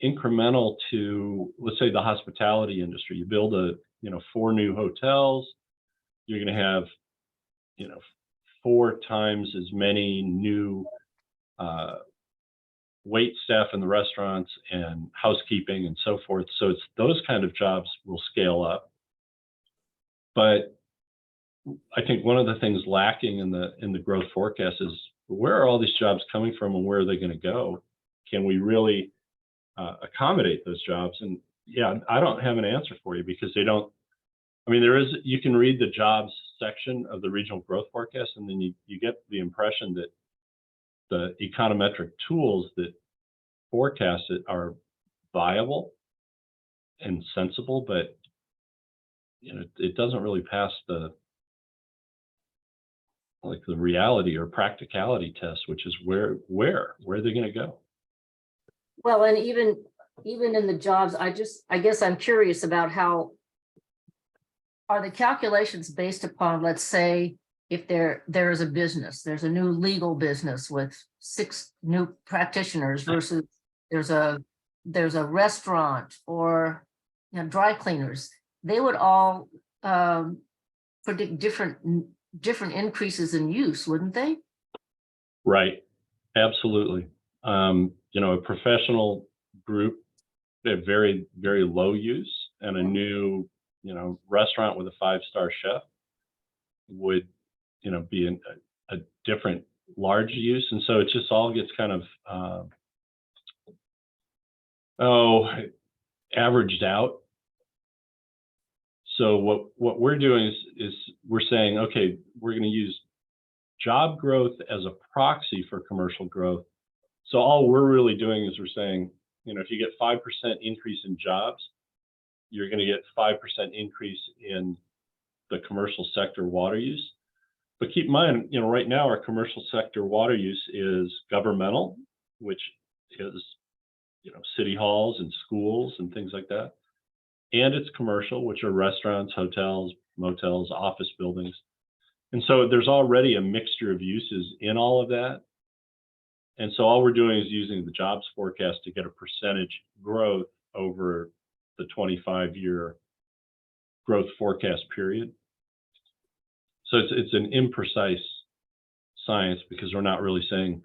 incremental to, let's say, the hospitality industry. You build 4 new hotels, you're going to have 4 times as many new wait staff in the restaurants and housekeeping and so forth. So it's those kind of jobs will scale up. But I think one of the things lacking in the growth forecast is, where are all these jobs coming from and where are they going to go? Can we really accommodate those jobs? And yeah, I don't have an answer for you, because they don't. You can read the jobs section of the regional growth forecast, and then you get the impression that the econometric tools that forecast it are viable and sensible, but it doesn't really pass the reality or practicality test, which is where are they going to go? Well, and even in the jobs, I guess I'm curious about how are the calculations based upon, let's say, if there is a business, there's a new legal business with 6 new practitioners versus there's a restaurant or dry cleaners. They would all predict different increases in use, wouldn't they? Right, absolutely. A professional group, they have very, very low use, and a new restaurant with a 5-star chef would be a different large use. And so it just all gets kind of averaged out. So what we're doing is we're saying, okay, we're going to use job growth as a proxy for commercial growth. So all we're really doing is we're saying, you know, if you get 5% increase in jobs, you're going to get 5% increase in the commercial sector water use. But keep in mind, you know, right now our commercial sector water use is governmental, which is, you know, city halls and schools and things like that. And it's commercial, which are restaurants, hotels, motels, office buildings. And so there's already a mixture of uses in all of that. And so all we're doing is using the jobs forecast to get a percentage growth over the 25-year growth forecast period. So it's an imprecise science because we're not really saying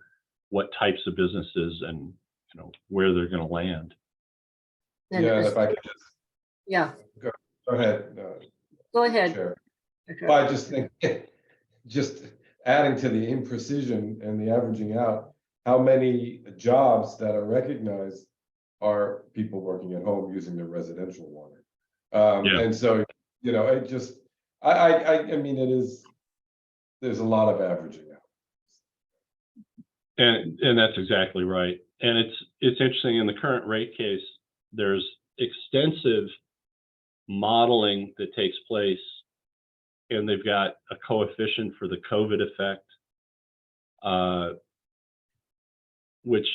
what types of businesses and, you know, where they're going to land. And Yeah, and it's- if I could just Yeah, go ahead. go ahead. Chair. Okay. But I just think, just adding to the imprecision and the averaging out, how many jobs that are recognized are people working at home using their residential water? Yeah. And so, you know, it just, I mean, it is, there's a lot of averaging out. And that's exactly right. And it's interesting, in the current rate case, there's extensive modeling that takes place, and they've got a coefficient for the COVID effect, which,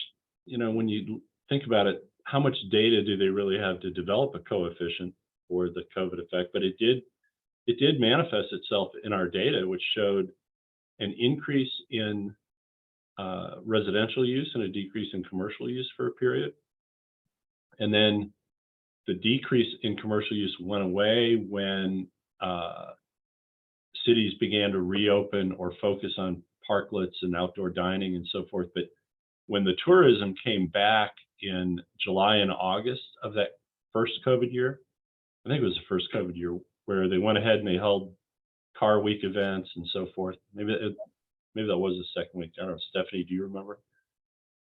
you know, when you think about it, how much data do they really have to develop a coefficient for the COVID effect? But it did manifest itself in our data, which showed an increase in residential use and a decrease in commercial use for a period. And then the decrease in commercial use went away when cities began to reopen or focus on parklets and outdoor dining and so forth. But when the tourism came back in July and August of that first COVID year, I think it was the first COVID year, where they went ahead and they held car week events and so forth. Maybe that was the second week. I don't know. Stephanie, do you remember?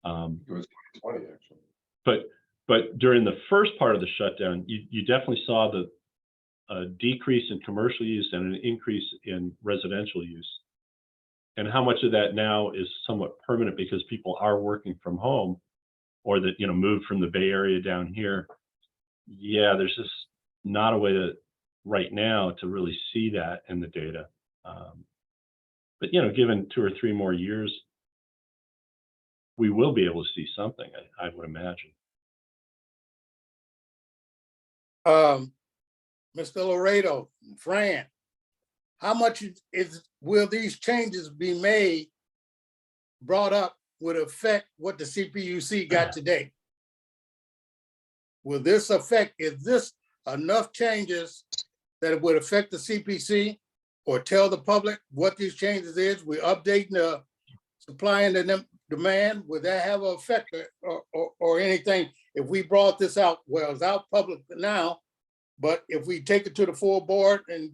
It was 2020, actually. But during the first part of the shutdown, you definitely saw the decrease in commercial use and an increase in residential use. And how much of that now is somewhat permanent because people are working from home, or that, you know, moved from the Bay Area down here. Yeah, there's just not a way to right now to really see that in the data. But, you know, given 2 or 3 more years, we will be able to see something, I would imagine. Mr. Laredo, Fran, how much will these changes be made, brought up, would affect what the CPUC got today? Will this affect, is this enough changes that it would affect the CPC, or tell the public what these changes is? We're updating the supply and the demand. Would that have an effect or anything if we brought this out? Well, it's out public now, but if we take it to the full board and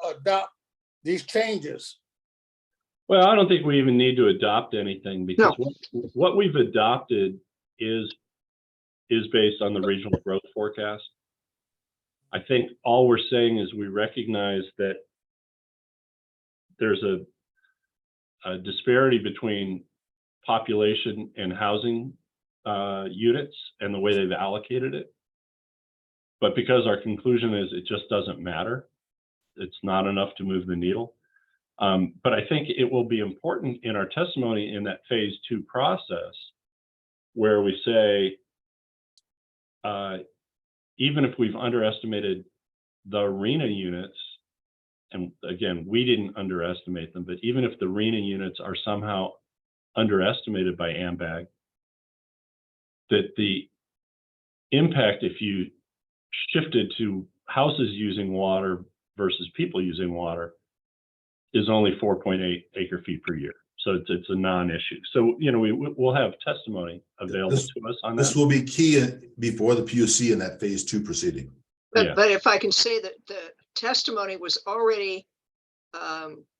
adopt these changes? Well, I don't think we even need to adopt anything, because what we've adopted is based on the regional growth forecast. I think all we're saying is we recognize that there's a disparity between population and housing units and the way they've allocated it. But because our conclusion is it just doesn't matter, it's not enough to move the needle. But I think it will be important in our testimony in that phase 2 process, where we say, even if we've underestimated the arena units, and again, we didn't underestimate them, but even if the arena units are somehow underestimated by AMBAG, that the impact, if you shifted to houses using water versus people using water, is only 4.8 acre feet per year. So it's a non-issue. So, you know, we'll have testimony available to us on that. This will be key before the PUC in that phase 2 proceeding. Yeah. But if I can say that the testimony was already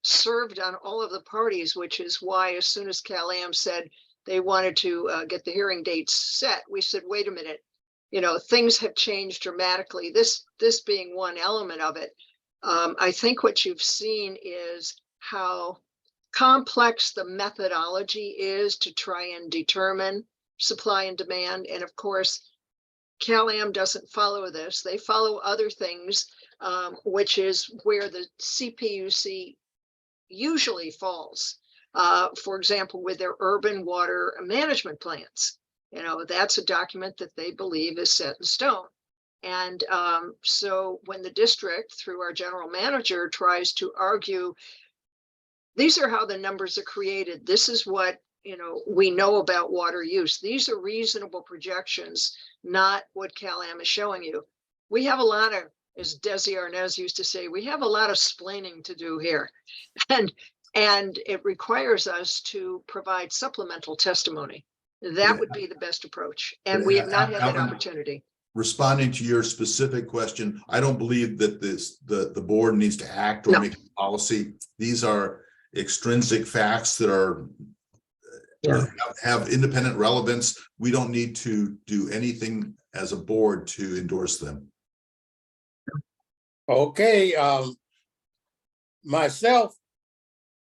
served on all of the parties, which is why as soon as Cal-Am said they wanted to get the hearing dates set, we said, wait a minute, you know, things have changed dramatically. This being one element of it. I think what you've seen is how complex the methodology is to try and determine supply and demand. And of course, CalAm doesn't follow this. They follow other things, which is where the CPUC usually falls. For example, with their urban water management plans. You know, that's a document that they believe is set in stone. And so when the district, through our general manager, tries to argue, these are how the numbers are created. This is what, you know, we know about water use. These are reasonable projections, not what CalAm is showing you. We have a lot of, as Desi Arnaz used to say, we have a lot of splaining to do here. And it requires us to provide supplemental testimony. That would be the best approach. And we have not had that opportunity. Responding to your specific question, I don't believe that the board needs to act or make a policy. These are extrinsic facts that are have independent relevance. We don't need to do anything as a board to endorse them. Okay, myself,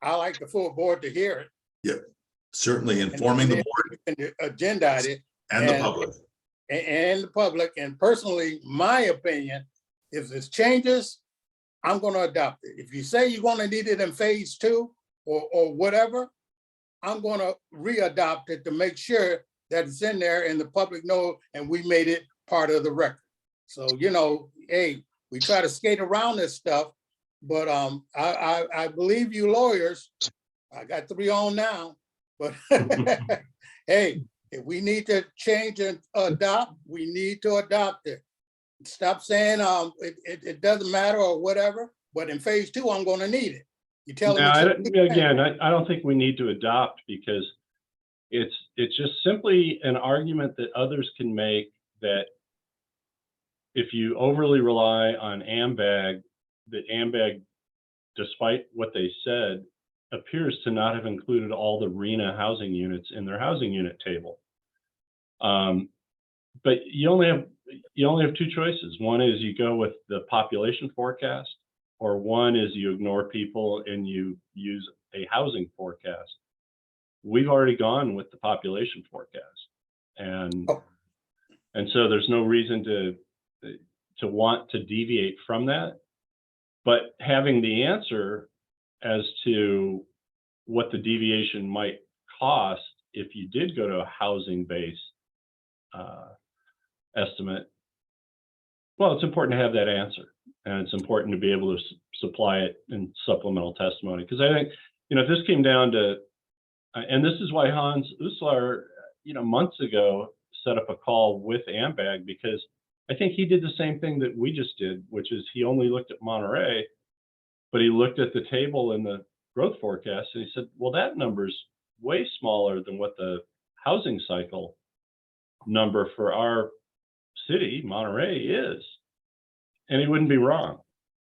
I like the full board to hear it. Yep, certainly informing the board Agenda it. and the public. And the public, and personally, my opinion, if this changes, I'm gonna adopt it. If you say you're gonna need it in phase 2 or whatever, I'm gonna re-adopt it to make sure that it's in there and the public know, and we made it part of the record. So, you know, hey, we try to skate around this stuff, but I believe you lawyers. I got 3 on now, but hey, if we need to change and adopt, we need to adopt it. Stop saying it doesn't matter or whatever, but in phase 2, I'm gonna need it. You telling me? Again, I don't think we need to adopt, because it's just simply an argument that others can make that if you overly rely on AMBAG, that AMBAG, despite what they said, appears to not have included all the RENA housing units in their housing unit table. But you only have 2 choices. One is you go with the population forecast, or one is you ignore people and you use a housing forecast. We've already gone with the population forecast, and so there's no reason to want to deviate from that. But having the answer as to what the deviation might cost if you did go to a housing-based estimate, well, it's important to have that answer, and it's important to be able to supply it in supplemental testimony. Because I think, you know, if this came down to, and this is why Hans Uslar, you know, months ago set up a call with AMBAG, because I think he did the same thing that we just did, which is he only looked at Monterey, but he looked at the table in the growth forecast and he said, well, that number's way smaller than what the housing cycle number for our city, Monterey, is. And he wouldn't be wrong.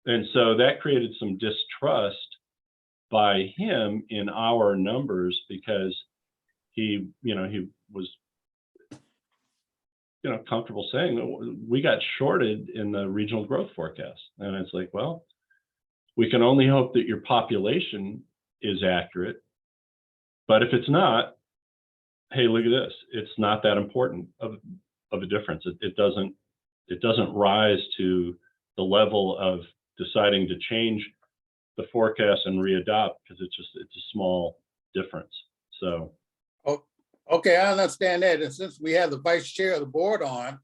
And so that created some distrust by him in our numbers, because he was, you know, comfortable saying that we got shorted in the regional growth forecast. And it's like, well, we can only hope that your population is accurate. But if it's not, hey, look at this. It's not that important of a difference. It doesn't rise to the level of deciding to change the forecast and readopt, because it's a small difference. So. Okay, I understand that. And since we have the vice chair of the board on,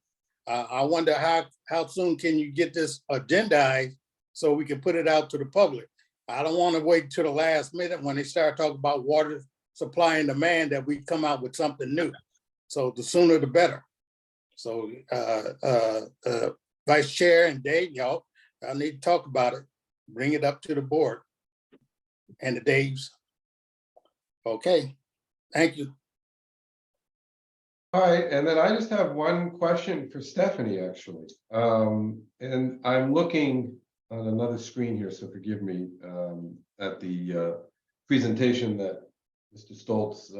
I wonder how soon can you get this agendized so we can put it out to the public? I don't want to wait till the last minute when they start talking about water supply and demand that we come out with something new. So the sooner the better. So vice chair and Dave, y'all, I need to talk about it. Bring it up to the board and the Daves. Okay, thank you. All right, and then I just have one question for Stephanie, actually. And I'm looking on another screen here, so forgive me, at the presentation that Mr. Stoltz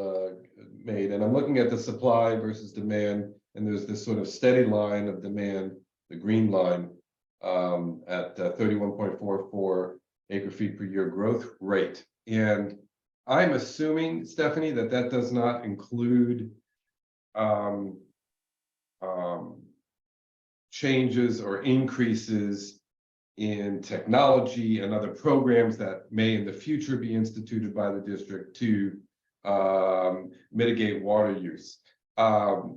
made. And I'm looking at the supply versus demand, and there's this sort of steady line of demand, the green line, at 31.44 acre feet per year growth rate. And I'm assuming, Stephanie, that that does not include um, changes or increases in technology and other programs that may in the future be instituted by the district to mitigate water use. And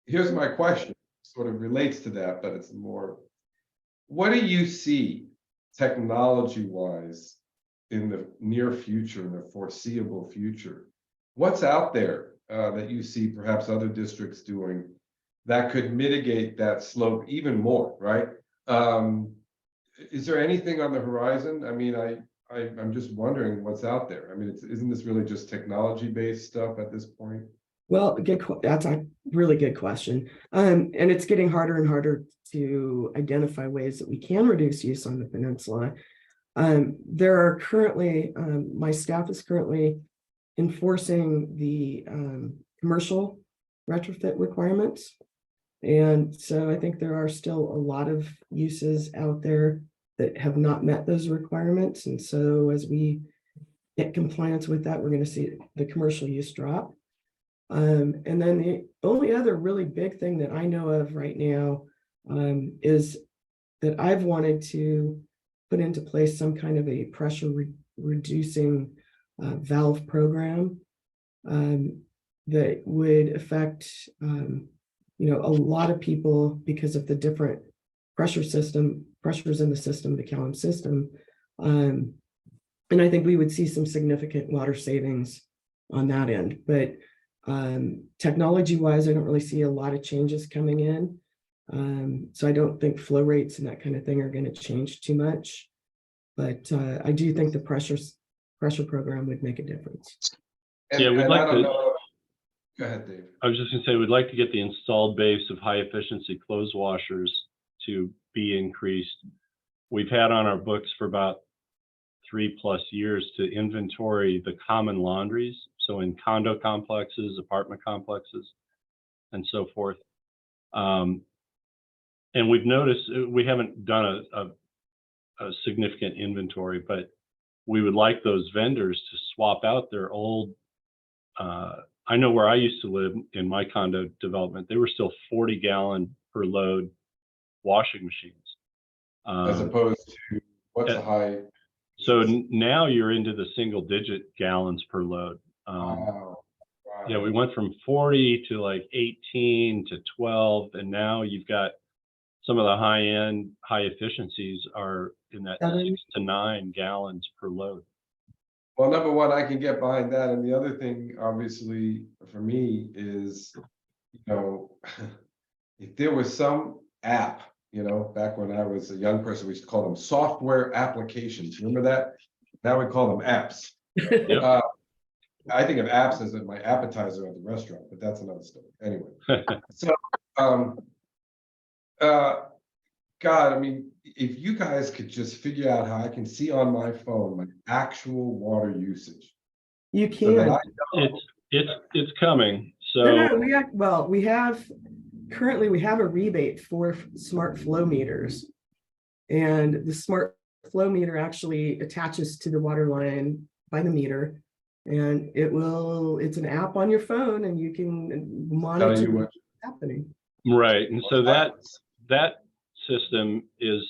here's my question, sort of relates to that, but it's more, what do you see technology-wise in the near future, in the foreseeable future? What's out there that you see perhaps other districts doing that could mitigate that slope even more, right? Is there anything on the horizon? I mean, I'm just wondering what's out there. I mean, isn't this really just technology-based stuff at this point? Well, that's a really good question. And it's getting harder and harder to identify ways that we can reduce use on the peninsula. There are currently, my staff is currently enforcing the commercial retrofit requirements. And so I think there are still a lot of uses out there that have not met those requirements. And so as we get compliance with that, we're going to see the commercial use drop. And then the only other really big thing that I know of right now is that I've wanted to put into place some kind of a pressure reducing valve program that would affect a lot of people because of the different pressures in the system, the CalAm system. And I think we would see some significant water savings on that end. But technology-wise, I don't really see a lot of changes coming in. So I don't think flow rates and that kind of thing are going to change too much. But I do think the pressure program would make a difference. Yeah, we'd like to. Go ahead, Dave. I was just going to say, we'd like to get the installed base of high efficiency clothes washers to be increased. We've had on our books for about 3+ years to inventory the common laundries. So in condo complexes, apartment complexes, and so forth. And we've noticed we haven't done a significant inventory, but we would like those vendors to swap out their old, I know where I used to live in my condo development, they were still 40-gallon per load washing machines. As opposed to what's a high? So now you're into the single-digit gallons per load. Wow. Yeah, we went from 40 to like 18 to 12, and now you've got some of the high-end, high efficiencies are in that 6 to 9 gallons per load. Well, number one, I can get behind that. And the other thing, obviously, for me is, if there was some app, back when I was a young person, we used to call them software applications. Remember that? Now we call them apps. Yep. I think of apps as my appetizer at the restaurant, but that's another story. Anyway, so, God, I mean, if you guys could just figure out how I can see on my phone my actual water usage. You can. So that It's coming. So No, we have currently we have a rebate for smart flow meters, and the smart flow meter actually attaches to the water line by the meter, and it's an app on your phone, and you can monitor what's happening. Right, and so that system is,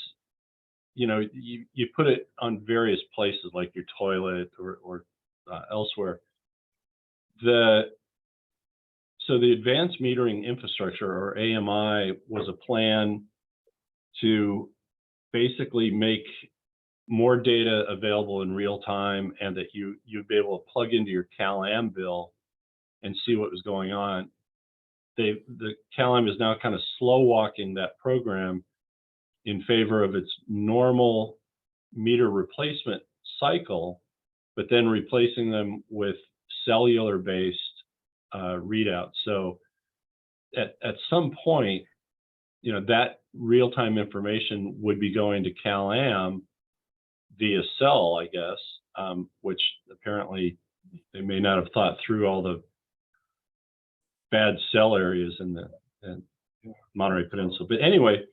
you put it on various places like your toilet or elsewhere. So the advanced metering infrastructure, or AMI, was a plan to basically make more data available in real time, and that you'd be able to plug into your CalAm bill and see what was going on. The CalAm is now kind of slow walking that program in favor of its normal meter replacement cycle, but then replacing them with cellular-based readouts. So at some point, that real-time information would be going to CalAm via cell, I guess, which apparently they may not have thought through all the bad cell areas in the Monterey Peninsula. But anyway,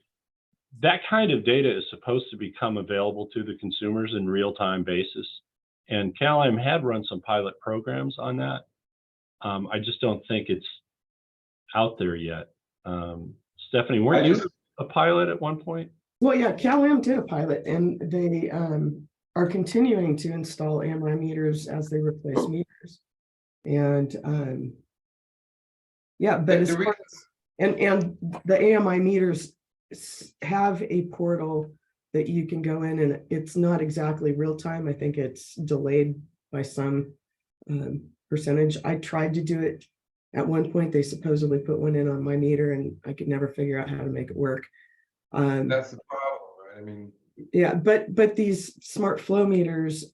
that kind of data is supposed to become available to the consumers in real-time basis. And CalAm had run some pilot programs on that. I just don't think it's out there yet. Stephanie, weren't you a pilot at one point? Well, yeah, CalAm did a pilot, and they are continuing to install AMI meters as they replace meters. And yeah, but as far as, and the AMI meters have a portal that you can go in, and it's not exactly real time. I think it's delayed by some percentage. I tried to do it at one point. They supposedly put one in on my meter, and I could never figure out how to make it work. That's the problem, right? I mean, yeah, but these smart flow meters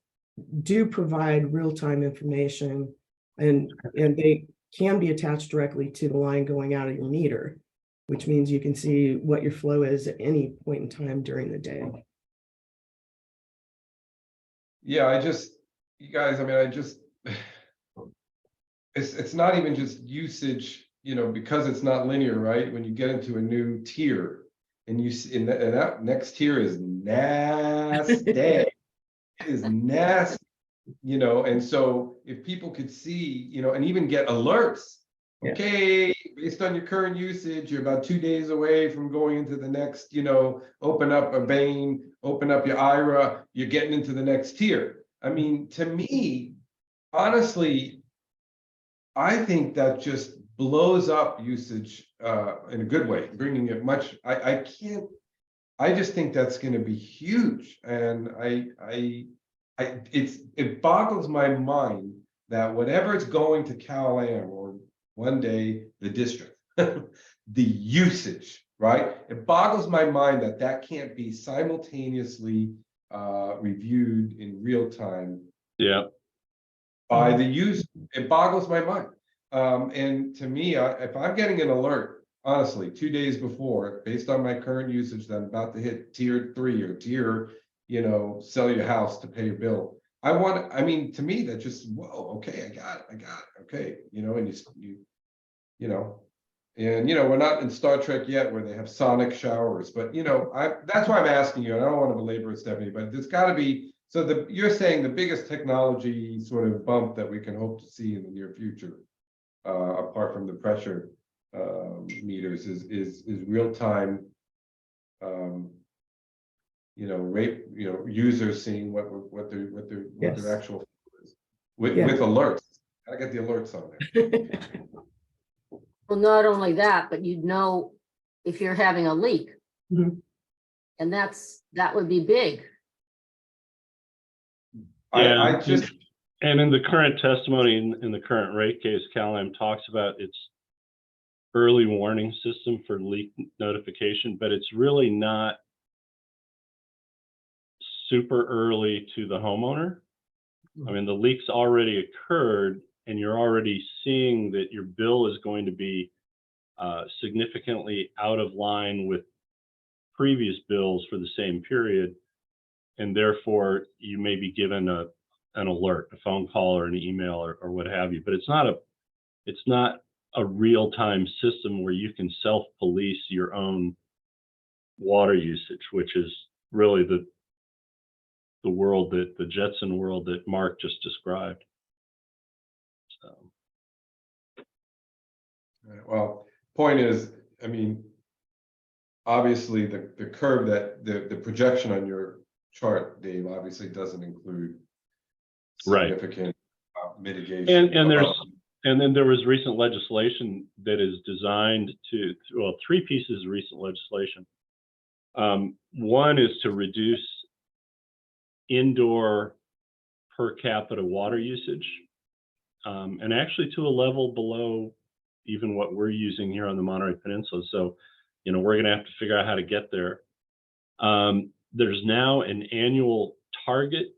do provide real-time information, and they can be attached directly to the line going out of your meter, which means you can see what your flow is at any point in time during the day. yeah, you guys, I mean, it's not even just usage, you know, because it's not linear, right? When you get into a new tier, and you see, and that next tier is nasty. It is nasty, you know, and so if people could see, you know, and even get alerts, Yeah. okay, based on your current usage, you're about 2 days away from going into the next, you know, open up a vein, open up your IRA, you're getting into the next tier. I mean, to me, honestly, I think that just blows up usage in a good way, bringing it much. I just think that's going to be huge, and it boggles my mind that whatever is going to CalAm or one day the district, the usage, right? It boggles my mind that that can't be simultaneously reviewed in real time. Yeah. By the user. It boggles my mind. And to me, if I'm getting an alert, honestly, 2 days before, based on my current usage, that I'm about to hit tier 3 or tier, you know, sell your house to pay your bill. I mean, to me, that just, whoa, okay, I got it, okay, you know, and you know, and you know, we're not in Star Trek yet where they have sonic showers, but you know, that's why I'm asking you, and I don't want to belabor it, Stephanie, but there's got to be. So you're saying the biggest technology sort of bump that we can hope to see in the near future, apart from the pressure meters, is real time, you know, rate, you know, users seeing what their actual is with alerts. I get the alerts on there. Well, not only that, but you'd know if you're having a leak. Mhm. And that would be big. Yeah, I just, and in the current testimony in the current rate case, CalAm talks about its early warning system for leak notification, but it's really not super early to the homeowner. I mean, the leak's already occurred, and you're already seeing that your bill is going to be significantly out of line with previous bills for the same period, and therefore you may be given an alert, a phone call or an email or what have you. But it's not a real-time system where you can self-police your own water usage, which is really the world, that the Jetson world that Mark just described. So, well, point is, I mean, obviously the curve, that the projection on your chart, Dave, obviously doesn't include significant mitigation. And then there was recent legislation that is designed to, well, 3 pieces of recent legislation. One is to reduce indoor per capita water usage, and actually to a level below even what we're using here on the Monterey Peninsula. So, you know, we're going to have to figure out how to get there. There's now an annual target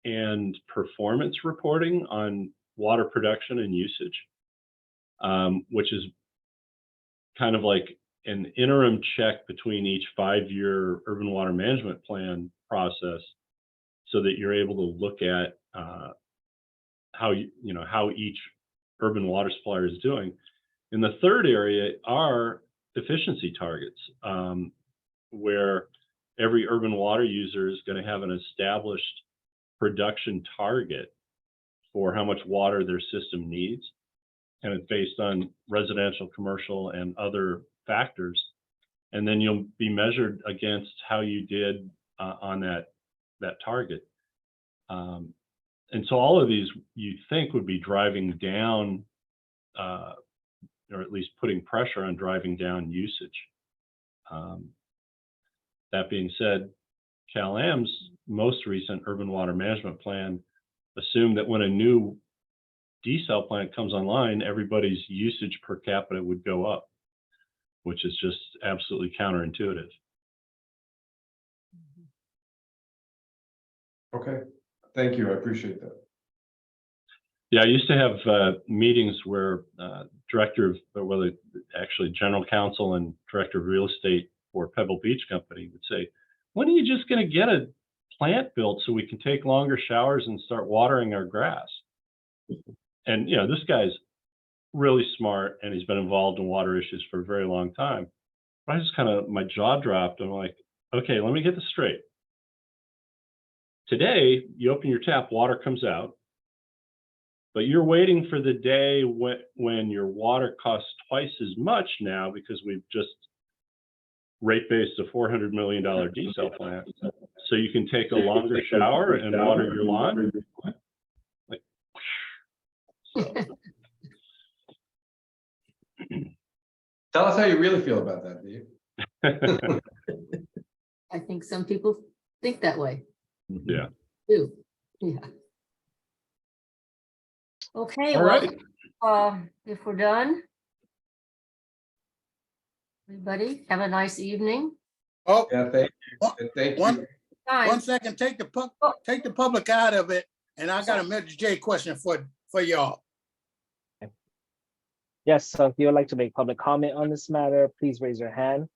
and performance reporting on water production and usage, which is kind of like an interim check between each 5-year urban water management plan process, so that you're able to look at how each urban water supplier is doing. And the third area are efficiency targets, where every urban water user is going to have an established production target for how much water their system needs. And it's based on residential, commercial, and other factors. And then you'll be measured against how you did on that target. And so all of these you think would be driving down, or at least putting pressure on driving down usage. That being said, Cal-Am's most recent urban water management plan assumed that when a new desal plant comes online, everybody's usage per capita would go up, which is just absolutely counterintuitive. Okay, thank you. I appreciate that. Yeah, I used to have meetings where actually general counsel and director of real estate for Pebble Beach Company would say, when are you just going to get a plant built so we can take longer showers and start watering our grass? And, you know, this guy's really smart and he's been involved in water issues for a very long time. But I just my jaw dropped. I'm like, okay, let me get this straight. Today, you open your tap, water comes out, but you're waiting for the day when your water costs twice as much now because we've just rate-based a $400 million desal plant, so you can take a longer shower and water your lawn. Like, so. Tell us how you really feel about that, Dave. I think some people think that way Yeah. too. Yeah. Okay, All well, right. if we're done. Everybody, have a nice evening. Oh, Yeah, thank you. And thank one, you. Time. 1 second, take the public out of it. And I got a Mr. J question for y'all. Yes, so if you would like to make public comment on this matter, please raise your hand.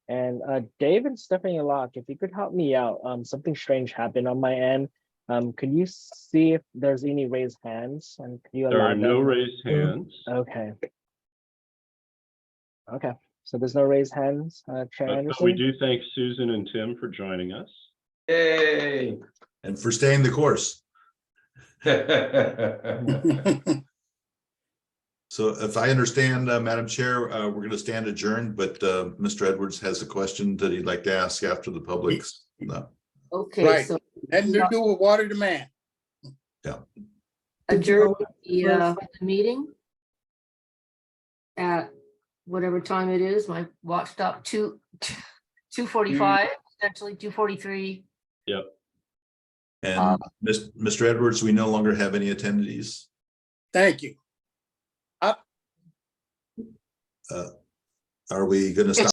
And Dave and Stephanie Locke, if you could help me out, something strange happened on my end. Could you see if there's any raised hands? And could you There allow are no them? raised hands. Okay. Okay, so there's no raised hands, Chair But Anderson? we do thank Susan and Tim for joining us. Yay. And for staying the course. So if I understand, Madam Chair, we're going to stand adjourned, but Mr. Edwards has a question that he'd like to ask after the public's. Okay, Right. so Nothing to do with water demand. adjourn the meeting at whatever time it is. My watch stopped 2:45, essentially 2:43. Yep. And Mr. Edwards, we no longer have any attendees. Thank you. Are we going to stop?